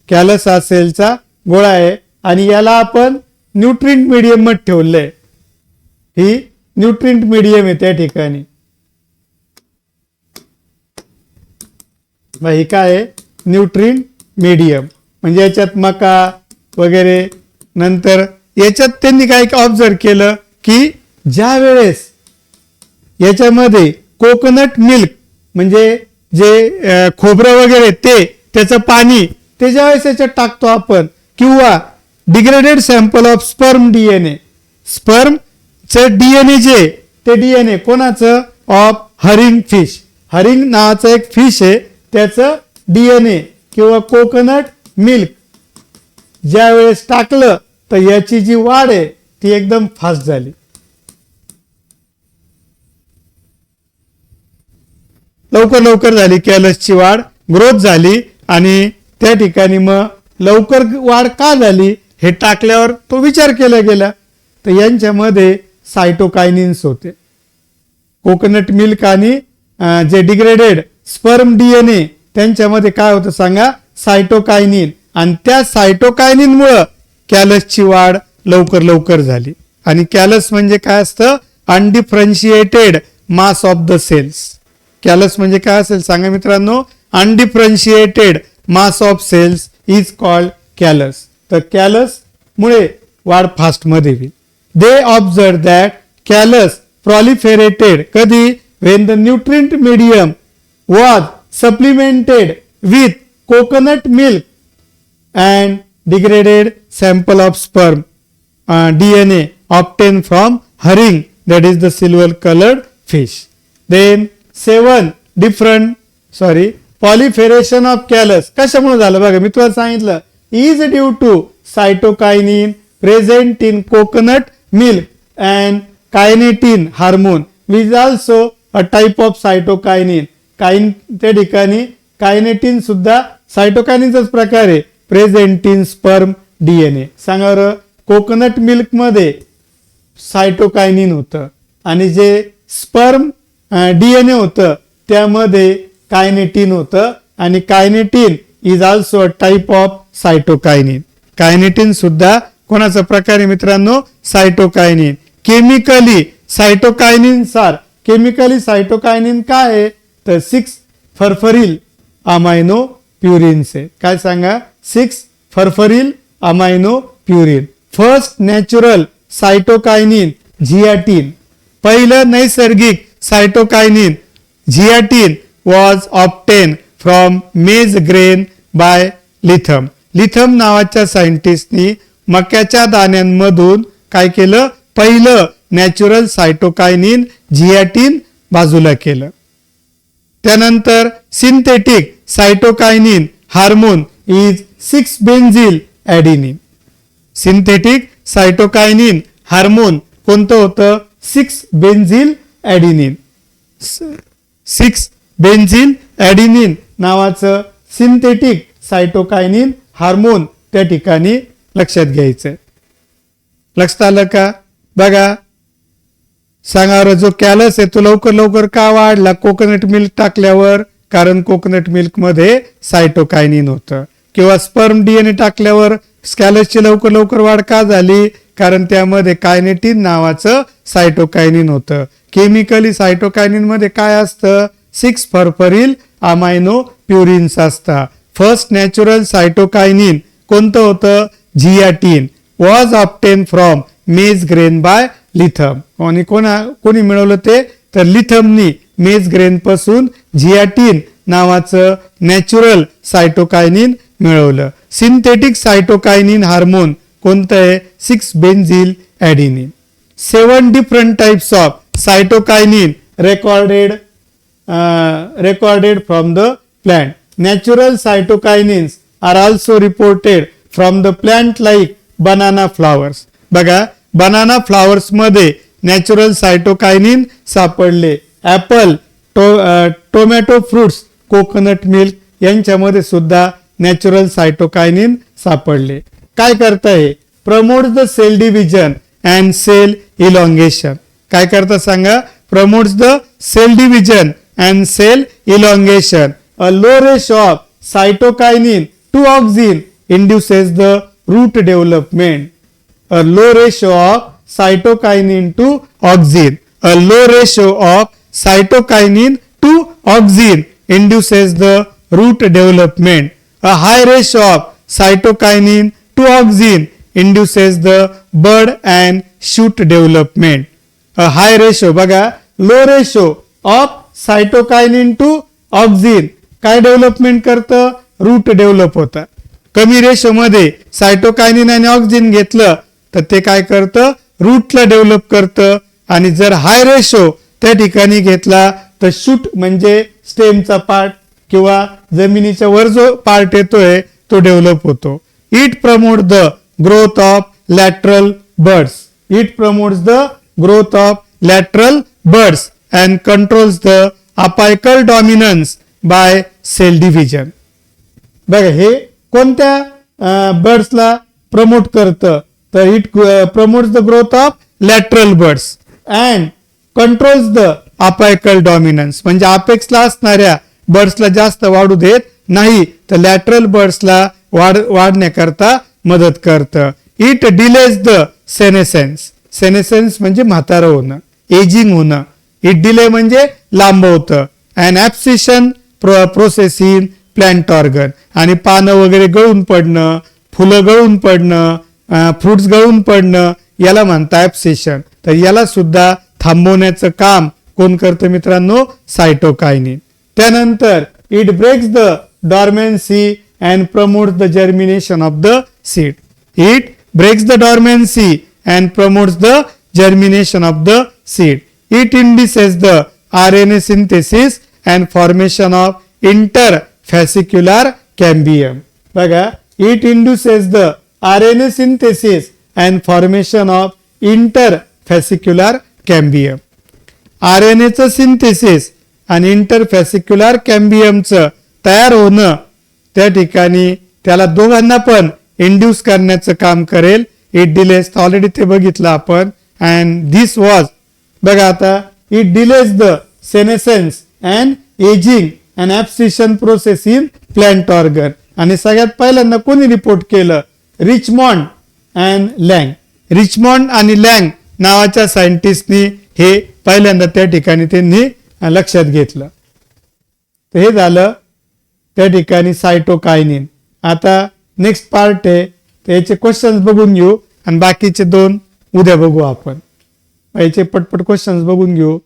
कॅलस हा सेलचा गोळा आहे आणि याला आपण न्यूट्रिएंट मीडियम मध्ये ठेवलंय. ही न्यूट्रिएंट मीडियम आहे त्या ठिकाणी. ही काय आहे? Nutrient medium. म्हणजे याच्यात मका वगैरे, नंतर याच्यात त्यांनी काय ऑब्झर्व केलं की ज्या वेळेस याच्यामध्ये कोकोनट मिल्क म्हणजे जे खोबरं वगैरे त्याचं पाणी ते ज्यावेळेस याच्यात टाकतो आपण, किंवा degraded sample of sperm DNA, स्पर्मचं डीएनए जे ते डीएनए कोणाचं? Of hurrying fish. हरिंग नावाचं एक फिश आहे, त्याचं डीएनए किंवा कोकोनट मिल्क ज्या वेळेस टाकलं तर याची जी वाढ आहे ती एकदम फास्ट झाली. लवकर झाली कॅलसची वाढ, ग्रोथ झाली. आणि त्या ठिकाणी मग लवकर वाढ का झाली हे टाकल्यावर तो विचार केला गेला, तर यांच्यामध्ये सायटोकायनिन्स होते. कोकोनट मिल्क आणि जे डिग्रेडेड स्पर्म डीएनए त्यांच्यामध्ये काय होतं सांगा? सायटोकायनिन. आणि त्या सायटोकायनिनमुळं कॅलसची वाढ लवकर झाली. आणि कॅलस म्हणजे काय असतं? Undifferentiated mass of the cells. Callus म्हणजे काय असेल सांगा मित्रांनो? Undifferentiated mass of cells is called callus. तर कॅलस मुळे वाढ फास्ट मध्ये होईल. They observe that callus proliferated कधी? when the nutrient medium was supplemented with coconut milk and degraded sample of sperm DNA obtained from herring, that is the silver colored fish. Then 7 different proliferation of callus कशामुळे झालं बघा, मी तुम्हाला सांगितलं is due to cytokinin present in coconut milk and kinetin hormone which also a type of cytokinin. त्या ठिकाणी kinetin सुद्धा सायटोकायनिनचाच प्रकार आहे. Present in sperm DNA. सांगा बरं, कोकोनट मिल्क मध्ये सायटोकायनिन होतं आणि जे स्पर्म डीएनए होतं त्यामध्ये कायनेटिन होतं आणि kinetin is also a type of cytokinin. Kinetin सुद्धा कोणाचा प्रकार आहे मित्रांनो, सायटोकायनिन. केमिकली सायटोकायनिन काय आहे तर 6 फरफरील अमायनो प्युरिन्स आहे. काय सांगा, 6 furfuryl amino purine. First natural cytokinin zeatin. पहिलं नैसर्गिक cytokinin zeatin was obtain from maize grain by Letham. Letham नावाच्या सायंटिस्टनी मक्याच्या दाण्यांमधून काय केलं, पहिलं नॅचरल सायटोकायनिन झियाटिन बाजूला केलं. त्यानंतर synthetic cytokinin hormone is 6 benzyl adenine. Synthetic cytokinin hormone कोणतं होतं, 6 बेन्झिल ॲडेनिन. 6 बेन्झिल ॲडेनिन नावाचं सिंथेटिक सायटोकायनिन हार्मोन त्या ठिकाणी लक्षात घ्यायचं. लक्षात आलं का बघा. सांगा जो कॅलस आहे तो लवकर का वाढला कोकोनट मिल्क टाकल्यावर, कारण कोकोनट मिल्क मध्ये सायटोकायनिन होतं. किंवा स्पर्म डीएनए टाकल्यावर कॅलसची लवकर वाढ का झाली, कारण त्यामध्ये कायनेटिन नावाचं सायटोकायनिन होतं. केमिकली सायटोकायनिन मध्ये काय असतं, 6 फरफरील अमायनो प्युरिन्स असतात. फर्स्ट नॅचरल सायटोकायनिन कोणतं होतं, zeatin was obtain from maize grain by Letham. आणि कोणी मिळवलं ते तर लिथमनी मेज ग्रेन पासून झियाटिन नावाचं नॅचरल सायटोकायनिन मिळवलं. सिंथेटिक सायटोकायनिन हार्मोन कोणतं आहे, 6 benzyl adenine. 7 different types of cytokinin recorded from the plant. Natural cytokinins are also reported from the plant like banana flowers. बघा, बनाना फ्लावर्स मध्ये नॅचरल सायटोकायनिन सापडले. Apple, tomato fruits, coconut milk यांच्यामध्ये सुद्धा natural cytokinin सापडले. काय करताय, promote the cell division and cell elongation. काय करता सांगा, promotes the cell division and cell elongation. A low ratio of cytokinin to auxin induces the root development. A low ratio of cytokinin to auxin. A low ratio of cytokinin to auxin induces the root development. A high ratio of cytokinin to auxin induces the bud and shoot development. A high ratio बघा, low ratio of cytokinin to auxin काय development करतं, root develop होतं. कमी ratio मध्ये cytokinin आणि auxin घेतलं तर ते काय करतं, रूटला डेव्हलप करतं. आणि जर हाय रेशो त्या ठिकाणी घेतला तर शूट म्हणजे स्टेमचा पार्ट किंवा जमिनीच्या वर जो पार्ट येतोय तो डेव्हलप होतो. It promote the growth of lateral birds. It promotes the growth of lateral birds and controls the apical dominance by cell division. बघा, हे कोणत्या बर्ड्सला प्रमोट करतं तर it promotes the growth of lateral birds and controls the apical dominance. म्हणजे अपेक्सला असणाऱ्या बर्ड्सला जास्त वाढू देत नाही तर लॅटरल बर्ड्सला वाढण्याकरता मदत करतं. It delays the senescence. Senescence म्हणजे म्हातारं होणं, एजिंग होणं. इट डिले म्हणजे लांबवतं. And abscission process in plant organ. आणि पानं वगैरे गळून पडणं, फुलं गळून पडणं, फ्रुट्स गळून पडणं याला म्हणतात ऍब्सिशन. तर याला सुद्धा थांबवण्याचं काम कोण करतं मित्रांनो, सायटोकायनिन. त्यानंतर it breaks the dormancy and promotes the germination of the seed. It breaks the dormancy and promotes the germination of the seed. It induces the RNA synthesis and formation of interfascicular cambium. बघा, it induces the RNA synthesis and formation of interfascicular cambium. RNA चं synthesis आणि इंटरफॅसिक्युलर कॅम्बियमचं तयार होणं त्या ठिकाणी त्याला दोघांना पण इंड्यूस करण्याचं काम करेल. इट डिलेज, ऑलरेडी ते बघितलं आपण. अँड दिस वॉज, बघा आता, it delays the senescence and ageing and abscission process in plant organ. आणि सगळ्यात पहिल्यांदा कोणी रिपोर्ट केलं? रिचमॉन्ड अँड लँग. रिचमॉन्ड आणि लँग नावाच्या सायंटिस्टनी हे पहिल्यांदा त्या ठिकाणी त्यांनी लक्षात घेतलं. तर हे झालं त्या ठिकाणी सायटोकायनिन. आता नेक्स्ट पार्ट आहे, तर याचे क्वेश्चन्स बघून घेऊ आणि बाकीचे 2 उद्या बघू आपण. याचे पटपट क्वेश्चन्स बघून घेऊ.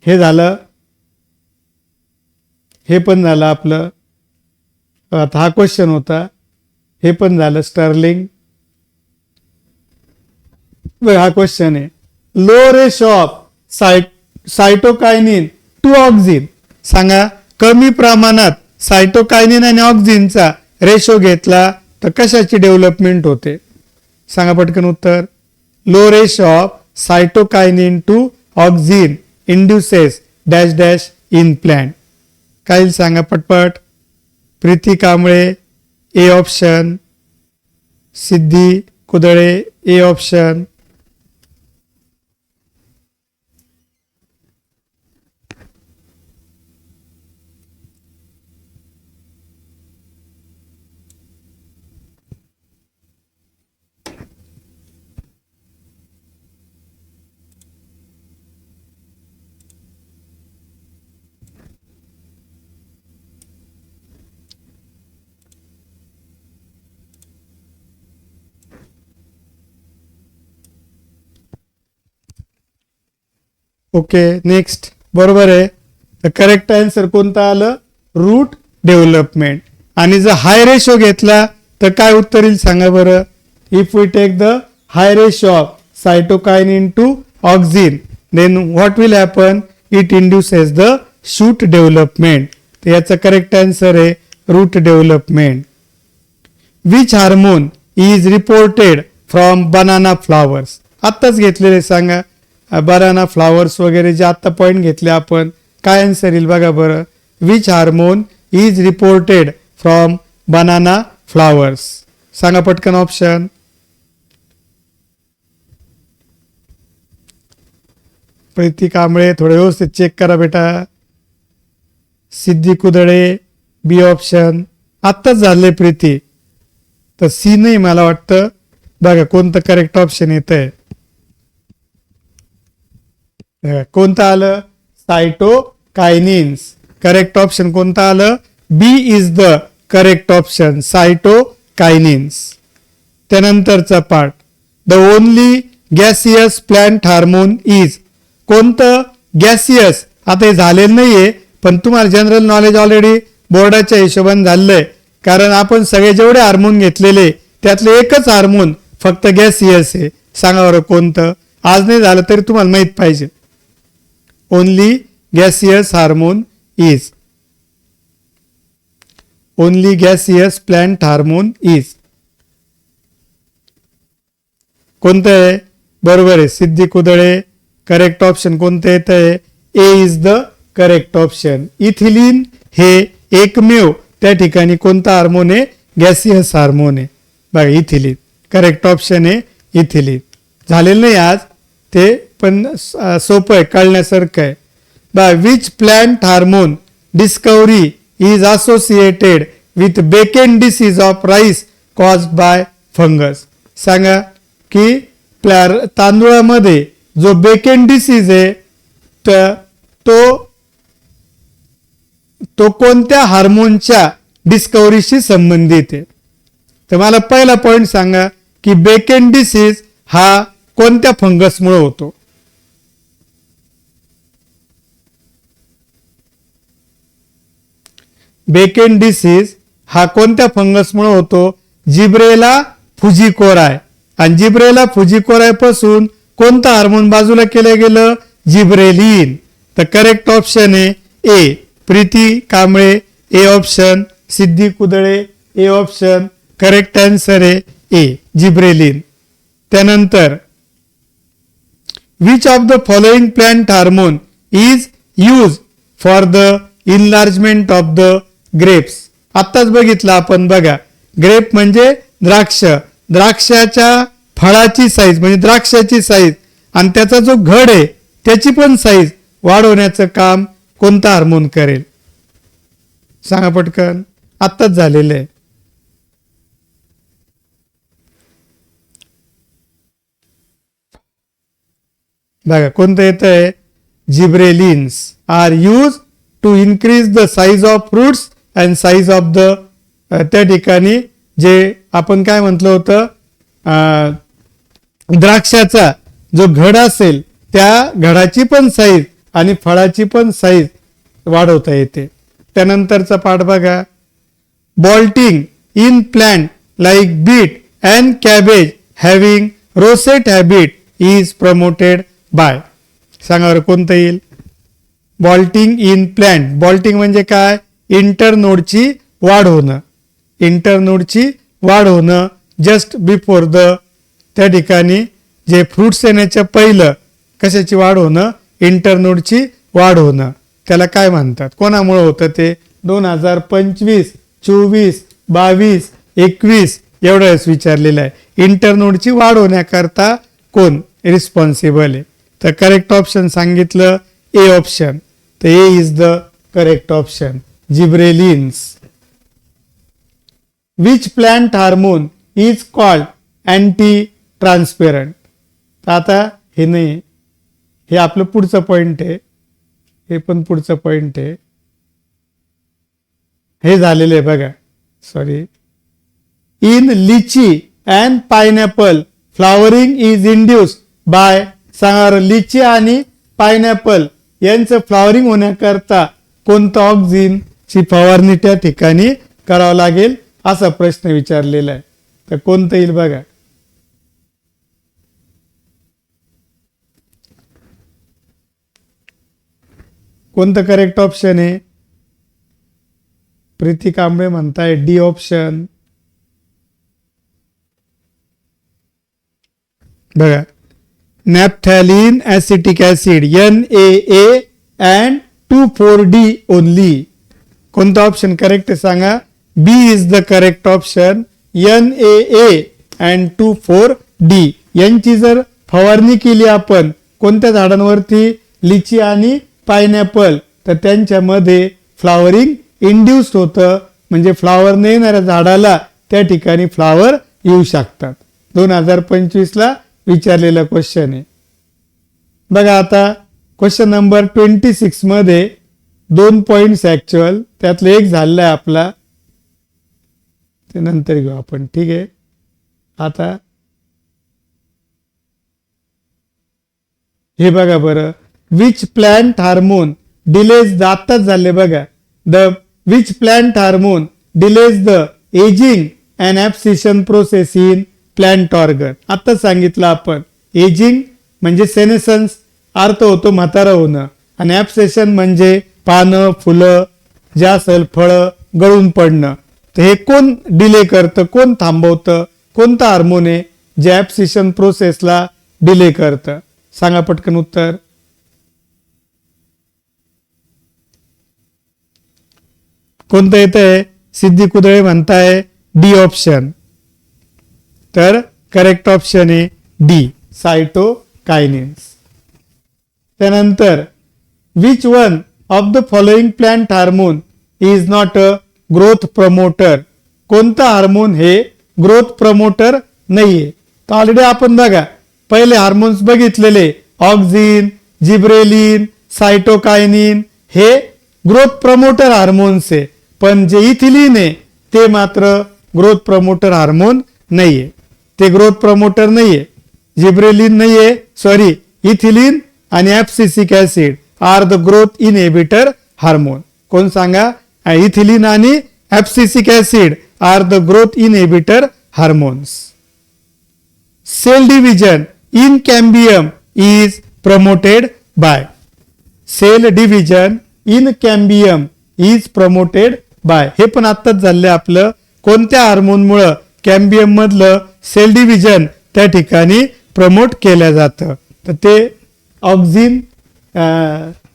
हे झालं, हे पण झालं आपलं. आता हा क्वेश्चन होता, हे पण झालं स्टर्लिंग. हा क्वेश्चन आहे, low ratio of cytokinin to auxin. सांगा, कमी प्रमाणात सायटोकायनिन आणि ऑक्सिनचा रेशो घेतला तर कशाची डेव्हलपमेंट होते? सांगा पटकन उत्तर. Low ratio of cytokinin to auxin induces dash dash in plant. काय सांगा पटपट. Preeti Kamble A option, Siddhi Kudale A option. Okay, next. बरोबर आहे. तर करेक्ट आन्सर कोणता आलं? Root development. आणि जर हाय रेशो घेतला तर काय उत्तर येईल सांगा बरं. If we take the high ratio of cytokinin to auxin, then what will happen? It induces the shoot development. तर याचा करेक्ट आन्सर आहे root development. Which hormone is reported from banana flowers? आत्ताच घेतलेले सांगा. बनाना फ्लॉवर्स वगैरे जे आत्ता point घेतले आपण, काय आन्सर येईल बघा बरं. Which hormone is reported from banana flowers? सांगा पटकन ऑप्शन. प्रीती कांबळे थोडे व्यवस्थित चेक करा बेटा. सिद्धी कुदळे बी ऑप्शन. आत्ताच झाले प्रीती. तर सी नाही मला वाटतं. बघा कोणतं करेक्ट ऑप्शन येत आहे. कोणतं आलं? सायटोकायनिन्स. करेक्ट ऑप्शन कोणतं आलं? B is the correct option, cytokinins. त्यानंतरचा part, the only gaseous plant hormone is. कोणतं गॅसियस? आता हे झालेलं नाहीये, पण तुम्हाला जनरल नॉलेज ऑलरेडी बोर्डाच्या हिशोबाने झालंय. कारण आपण सगळे जेवढे हार्मोन घेतलेले त्यातले एकच हार्मोन फक्त गॅसियस आहे. सांगा बरं कोणतं? आज नाही झालं तरी तुम्हाला माहित पाहिजे. Only gaseous hormone is. Only gaseous plant hormone is. कोणतं आहे? बरोबर आहे, सिद्धी कुदळे. करेक्ट ऑप्शन कोणतं येत आहे? A is the correct option. Ethylene हे एकमेव त्या ठिकाणी कोणता हार्मोन आहे? गॅसियस हार्मोन आहे. बघा इथिलीन करेक्ट ऑप्शन आहे. इथिलीन झालेलं नाही आज ते, पण सोपं आहे, कळण्यासारखं आहे. By which plant hormone discovery is associated with bakanae disease of rice caused by fungus? सांगा की तांदूळामध्ये जो बेकेन डिसीज आहे तो कोणत्या हार्मोनच्या डिस्कवरीशी संबंधित आहे? तर मला पहिला पॉइंट सांगा की बेकेन डिसीज हा कोणत्या फंगसमुळे होतो? बेकेन डिसीज हा कोणत्या फंगसमुळे होतो? जिब्रेला फुजिकोराय. आणि जिब्रेला फुजिकोराय पासून कोणतं हार्मोन बाजूला केलं गेलं? जिब्रेलिन. तर करेक्ट ऑप्शन आहे A. Preeti Kamble A option, Siddhi Kudale A option. Correct answer आहे ए, जिब्रेलिन. त्यानंतर which of the following plant hormone is use for the enlargement of the grapes. आत्ताच बघितलं आपण बघा, ग्रेप म्हणजे द्राक्ष, द्राक्षाच्या फळाची साईज म्हणजे द्राक्षाची साईज आणि त्याचा जो घड आहे त्याची पण साईज वाढवण्याचं काम कोणता हार्मोन करेल? सांगा पटकन, आत्ताच झालेलं आहे. बघा कोणतं येत आहे? Gibberellins are use to increase the size of fruits and size of the, त्या ठिकाणी जे आपण काय म्हटलं होतं, द्राक्षाचा जो घड असेल त्या घडाची पण साईज आणि फळाची पण साईज वाढवता येते. त्यानंतरचा पाठ बघा, bolting in plant like beet and cabbage having rosette habit is promoted by. सांगा बरं कोणतं येईल? बॉल्टिंग इन प्लांट. बॉल्टिंग म्हणजे काय? इंटरनोडची वाढ होणं, इंटरनोडची वाढ होणं जस्ट बिफोर द, त्या ठिकाणी जे फ्रुट्स येण्याच्या पहिलं कशाची वाढ होणं? इंटरनोडची वाढ होणं. त्याला काय म्हणतात? कोणामुळे होतं ते? 2025, 24, 22, 21 एवढं वेळेस विचारलेलं आहे. इंटरनोडची वाढ होण्याकरता कोण रिस्पॉन्सिबल आहे? तर करेक्ट ऑप्शन सांगितलं ए ऑप्शन. तर A is the correct option, gibberellins. Which plant hormone is called anti transparent. आता हे नाही, हे आपलं पुढचं पॉइंट आहे, हे पण पुढचं पॉइंट आहे. हे झालेलं आहे बघा, sorry. In litchi and pineapple flowering is induced by. सांगा, लिची आणि पायनॅपल यांचं फ्लॉवरिंग होण्याकरता कोणतं ऑक्झिन ची फवारणी त्या ठिकाणी करावं लागेल असा प्रश्न विचारलेला आहे. तर कोणतं येईल बघा? कोणतं करेक्ट ऑप्शन आहे? प्रीती कांबळे म्हणताय डी ऑप्शन. बघा, naphthalene acetic acid NaA and 2,4-D only. कोणता ऑप्शन करेक्ट आहे सांगा? B is the correct option, NaA and 2,4-D यांची जर फवारणी केली आपण कोणत्या झाडांवरती? लिची आणि पायनॅपल, तर त्यांच्यामध्ये फ्लॉवरिंग इंड्युस्ड होतं, म्हणजे फ्लॉवर न येणाऱ्या झाडाला त्या ठिकाणी फ्लॉवर येऊ शकतात. 2025ला विचारलेला क्वेश्चन आहे बघा. आता क्वेश्चन नंबर 26 मध्ये 2 पॉइंट्स ऍक्च्युअल, त्यातलं एक झालेला आहे आपला, ते नंतर घेऊ आपण, ठीक आहे. आता हे बघा बरं, which plant hormone delays the, आत्ताच झाले बघा, the which plant hormone delays the ageing and abscission process in plant organ. आत्ताच सांगितलं आपण, एजिंग म्हणजे सेनेसन्स, अर्थ होतो म्हातारा होणं, आणि ऍब्सेशन म्हणजे पानं फुलं जे असेल फळं गळून पडणं. तर हे कोण डिले करतं, कोण थांबवतं, कोणतं हार्मोन आहे जे ऍब्सिशन प्रोसेसला डिले करतं? सांगा पटकन उत्तर. कोणतं येतंय? सिद्धी कुदळे म्हणताय डी ऑप्शन. तर करेक्ट ऑप्शन आहे डी, सायटोकायनिन्स. त्यानंतर which one of the following plant hormone is not a growth promoter. कोणतं हार्मोन हे ग्रोथ प्रमोटर नाहीये? तर ऑलरेडी आपण बघा पहिले हार्मोन्स बघितलेले, ऑक्झिन, जिब्रेलिन, सायटोकायनिन हे ग्रोथ प्रमोटर हार्मोन्स आहे, पण जे इथिलीन आहे ते मात्र ग्रोथ प्रमोटर हार्मोन नाहीये, ते ग्रोथ प्रमोटर नाहीये. जिब्रेलिन नाहीये, सॉरी, इथिलीन आणि abscisic acid are the growth inhibitor hormone. कोण सांगा? इथिलीन आणि abscisic acid are the growth inhibitor hormones. Cell division in cambium is promoted by. Cell division in cambium is promoted by. हे पण आत्ताच झालं आपलं. कोणत्या हार्मोनमुळे कॅम्बियम मधलं सेल डिव्हिजन त्या ठिकाणी प्रमोट केलं जातं. तर ते auxin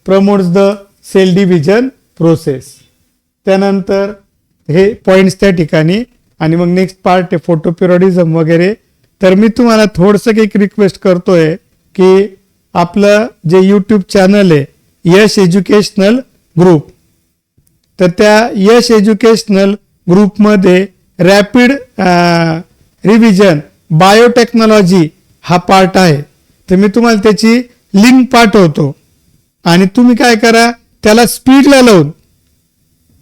promotes the cell division process. त्यानंतर हे पॉइंट्स त्या ठिकाणी. आणि मग नेक्स्ट पार्ट आहे फोटोपिरियडिझम वगैरे. तर मी तुम्हाला थोडंसं एक रिक्वेस्ट करतोय की आपलं जे यूट्यूब चॅनल आहे यश एज्युकेशनल ग्रुप, तर त्या यश एज्युकेशनल ग्रुपमध्ये रॅपिड रिव्हिजन बायोटेक्नॉलॉजी हा पार्ट आहे. तर मी तुम्हाला त्याची लिंक पाठवतो आणि तुम्ही काय करा, त्याला स्पीडला लावून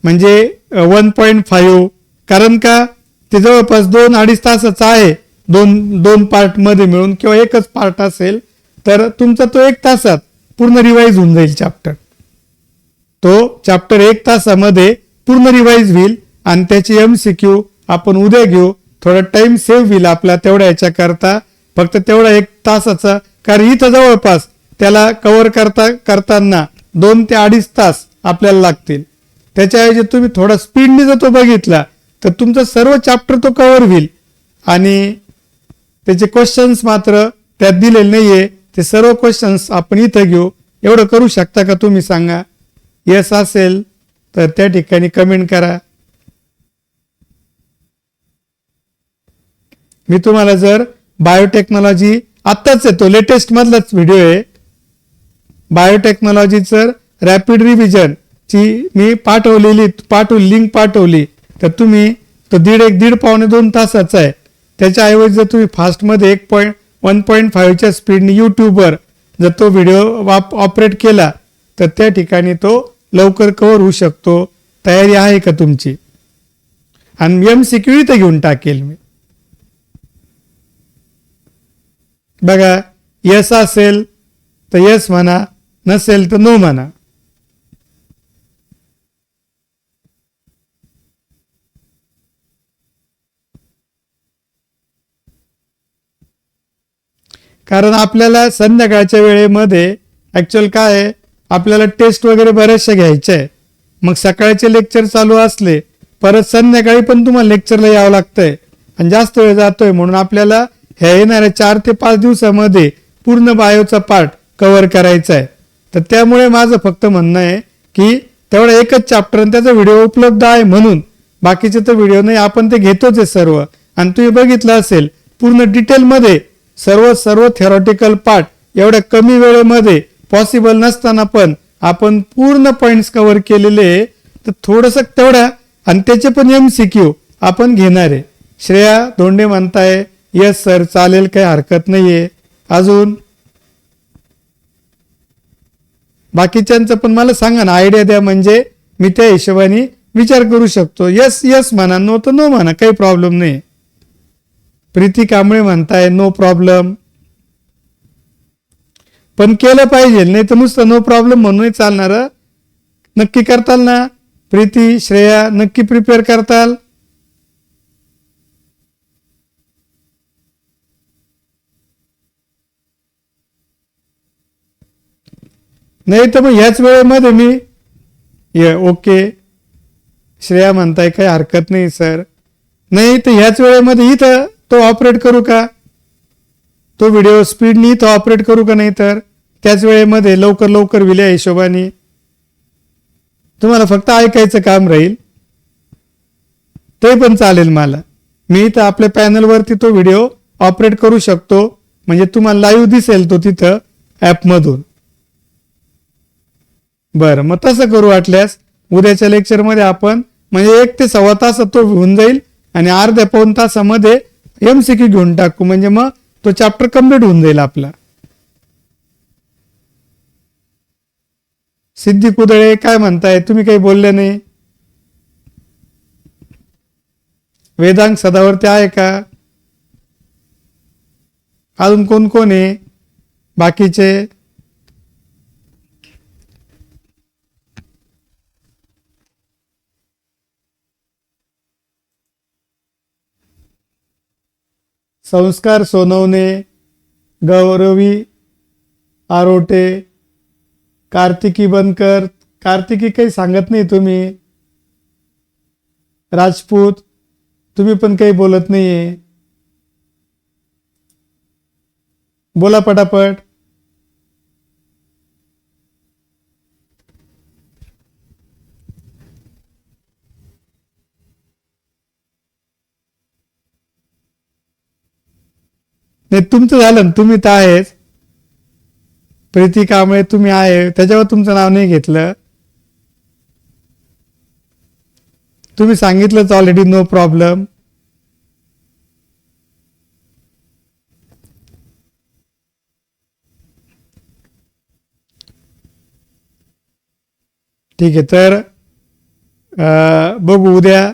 म्हणजे 1.5, कारण का ते जवळपास 2-2.5 तासाचं आहे. दोन पार्ट मध्ये मिळून किंवा एकच पार्ट असेल तर तुमचा तो 1 तासात पूर्ण रिवाइज होऊन जाईल चॅप्टर. तो चॅप्टर 1 तासामध्ये पूर्ण रिवाइज होईल आणि त्याची MCQ आपण उद्या घेऊ. थोडा टाइम सेव्ह होईल आपला तेवढ्या याच्या करता. फक्त तेवढा 1 तासाचा, कारण इथं जवळपास त्याला कव्हर करताना 2 ते 2.5 तास आपल्याला लागतील. त्याच्याऐवजी तुम्ही थोडा स्पीडने जर तो बघितला तर तुमचा सर्व चॅप्टर तो कव्हर होईल. आणि त्याचे क्वेश्चन्स मात्र त्यात दिलेले नाहीये. ते सर्व क्वेश्चन्स आपण इथं घेऊ. एवढं करू शकता का तुम्ही सांगा? यस असेल तर त्या ठिकाणी कमेंट करा. मी तुम्हाला जर बायोटेक्नॉलॉजी आत्ताच येतो लेटेस्ट मधलाच व्हिडिओ आहे बायोटेक्नॉलॉजीचं रॅपिड रिव्हिजन ची मी लिंक पाठवली तर तुम्ही तो 1.5-1.5 तासाचा आहे. त्याच्याऐवजी जर तुम्ही फास्टमध्ये 1.5च्या स्पीडने यूट्यूबवर जर तो व्हिडिओ ऑपरेट केला तर त्या ठिकाणी तो लवकर कव्हर होऊ शकतो. तयारी आहे का तुमची? आणि MCQ इथं घेऊन टाकेल मी. बघा, यस असेल तर यस म्हणा, नसेल तर नो म्हणा. कारण आपल्याला संध्याकाळच्या वेळेमध्ये ऍक्च्युअल काय आहे, आपल्याला टेस्ट वगैरे बऱ्याचशा घ्यायच्या आहे. मग सकाळचे लेक्चर चालू असले परत संध्याकाळी पण तुम्हाला लेक्चरला यावं लागतंय आणि जास्त वेळ जातोय. म्हणून आपल्याला ह्या येणाऱ्या 4 ते 5 दिवसामध्ये पूर्ण बायोचा पार्ट कव्हर करायचा आहे. तर त्यामुळे माझं फक्त म्हणणं आहे की तेवढा एकच चॅप्टर आणि त्याचा व्हिडिओ उपलब्ध आहे म्हणून. बाकीचे तर व्हिडिओ नाही, आपण ते घेतोच आहे सर्व. आणि तुम्ही बघितलं असेल पूर्ण डिटेलमध्ये सर्व थेरॉटिकल पार्ट एवढ्या कमी वेळेमध्ये पॉसिबल नसताना पण आपण पूर्ण पॉइंट्स कव्हर केलेले आहे. तर थोडंसं तेवढ्या आणि त्याचे पण MCQ आपण घेणार आहे. श्रेया धोंडे म्हणताय यस सर चालेल, काही हरकत नाहीये. अजून बाकीच्यांचं पण मला सांगा ना, आयडिया द्या, म्हणजे मी त्या हिशोबाने विचार करू शकतो. यस यस म्हणा, नो तर नो म्हणा, काही प्रॉब्लेम नाही. प्रीती कांबळे म्हणताय नो प्रॉब्लेम, पण केलं पाहिजे, नाही तर नुसतं नो प्रॉब्लेम म्हणून चालणार. नक्की करताल ना प्रीती, श्रेया, नक्की प्रिपेअर करताल? नाही तर मग ह्याच वेळेमध्ये मी ओके श्रेया म्हणताय काही हरकत नाही सर. नाही तर ह्याच वेळेमध्ये इथं तो ऑपरेट करू का, तो व्हिडिओ स्पीडनी इथं ऑपरेट करू का? नाही तर त्याच वेळेमध्ये लवकर विल्या हिशोबाने तुम्हाला फक्त ऐकायचं काम राहील ते पण चालेल मला. मी इथं आपल्या पॅनलवरती तो व्हिडिओ ऑपरेट करू शकतो, म्हणजे तुम्हाला लाईव्ह दिसेल तो तिथं ऍपमधून. बरं, मग तसं करू वाटल्यास उद्याच्या लेक्चरमध्ये आपण म्हणजे 1 ते 1.25 तासात तो होऊन जाईल आणि अर्ध्या पाऊण तासामध्ये MCQ घेऊन टाकू, म्हणजे मग तो चॅप्टर कम्प्लीट होऊन जाईल आपला. सिद्धी कुदळे काय म्हणताय, तुम्ही काही बोलले नाही? वेदांग सदावर्ती आहे का? अजून कोण कोण आहे बाकीचे? संस्कार सोनवणे, गौरवी आरोटे, कार्तिकी बनकर, कार्तिकी काही सांगत नाही तुम्ही, राजपूत तुम्ही पण काही बोलत नाहीये, बोला पटापट. नाही तुमचं झालं ना, तुम्ही तर आहेच. प्रीती कांबळे तुम्ही आहे, त्याच्यावर तुमचं नाव नाही घेतलं. तुम्ही सांगितलंच ऑलरेडी, नो प्रॉब्लेम. ठीक आहे, तर बघू उद्या.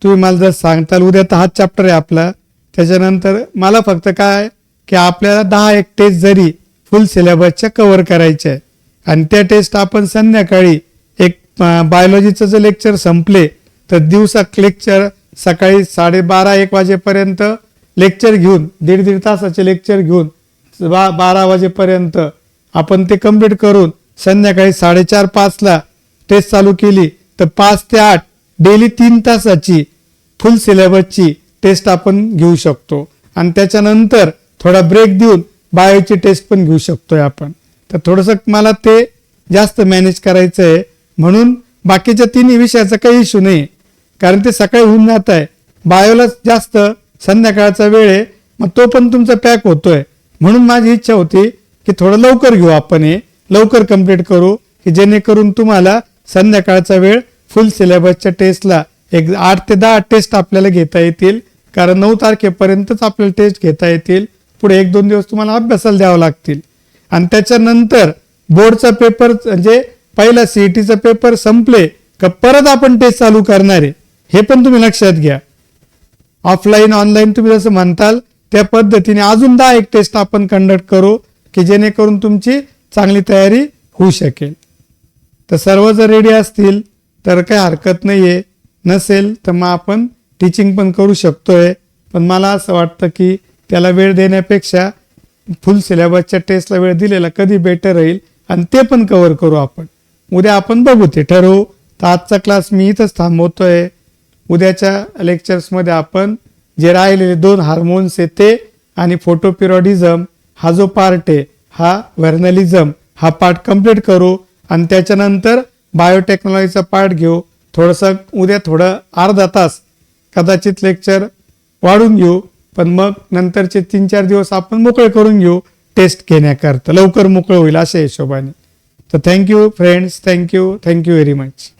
तुम्ही मला जर सांगताल, उद्या तर हाच चॅप्टर आहे आपला. त्याच्यानंतर मला फक्त काय की आपल्याला 10 टेस्ट जरी फुल सिलेबसच्या कव्हर करायच्या आहे, आणि त्या टेस्ट आपण संध्याकाळी एक बायोलॉजीचं जर लेक्चर संपले तर दिवसा लेक्चर सकाळी 12:30-1 वाजेपर्यंत लेक्चर घेऊन, 1.5 तासाचे लेक्चर घेऊन 12 वाजेपर्यंत आपण ते कंप्लीट करून संध्याकाळी 4:30-5ला टेस्ट चालू केली तर 5 ते 8 डेली 3 तासाची फुल सिलेबसची टेस्ट आपण घेऊ शकतो. आणि त्याच्यानंतर थोडा ब्रेक देऊन बायोची टेस्ट पण घेऊ शकतोय आपण. तर थोडंसं मला ते जास्त मॅनेज करायचं आहे, म्हणून बाकीच्या 3 विषयाचा काही इश्यू नाही, कारण ते सकाळी होऊन जात आहे. बायोला जास्त संध्याकाळचा वेळ आहे, मग तो पण तुमचा पॅक होतोय. म्हणून माझी इच्छा होती की थोडं लवकर घेऊ आपण, हे लवकर कंप्लीट करू, की जेणेकरून तुम्हाला संध्याकाळचा वेळ फुल सिलेबसच्या टेस्टला एक 8 ते 10 टेस्ट आपल्याला घेता येतील. कारण 9 तारखेपर्यंतच आपल्याला टेस्ट घेता येतील. पुढे 1-2 दिवस तुम्हाला अभ्यासाला द्यावं लागतील. आणि त्याच्यानंतर बोर्डचा पेपर, म्हणजे पहिला सीईटीचा पेपर संपले का परत आपण टेस्ट चालू करणार आहे, हे पण तुम्ही लक्षात घ्या. ऑफलाईन ऑनलाईन तुम्ही जसं म्हणताल त्या पद्धतीने अजून 10 टेस्ट आपण कंडक्ट करू, की जेणेकरून तुमची चांगली तयारी होऊ शकेल. तर सर्व जर रेडी असतील तर काही हरकत नाहीये, नसेल तर मग आपण टीचिंग पण करू शकतोय. पण मला असं वाटतं की त्याला वेळ देण्यापेक्षा फुल सिलेबसच्या टेस्टला वेळ दिलेला कधी बेटर राहील, आणि ते पण कव्हर करू आपण. उद्या आपण बघू, ते ठरवू. तर आजचा क्लास मी इथंच थांबवतोय. उद्याच्या लेक्चर्समध्ये आपण जे राहिलेले 2 हार्मोन्स आहेत ते, आणि फोटोपिरियडिझम हा जो पार्ट आहे, हा व्हर्नलिझम हा पार्ट कंप्लीट करू. आणि त्याच्यानंतर बायोटेक्नॉलॉजीचा पार्ट घेऊ. थोडंसं उद्या थोडं अर्धा तास कदाचित लेक्चर वाढून घेऊ, पण मग नंतरचे 3-4 दिवस आपण मोकळे करून घेऊ टेस्ट घेण्याकरता, लवकर मोकळं होईल अशा हिशोबाने. तर thank you friends, thank you very much.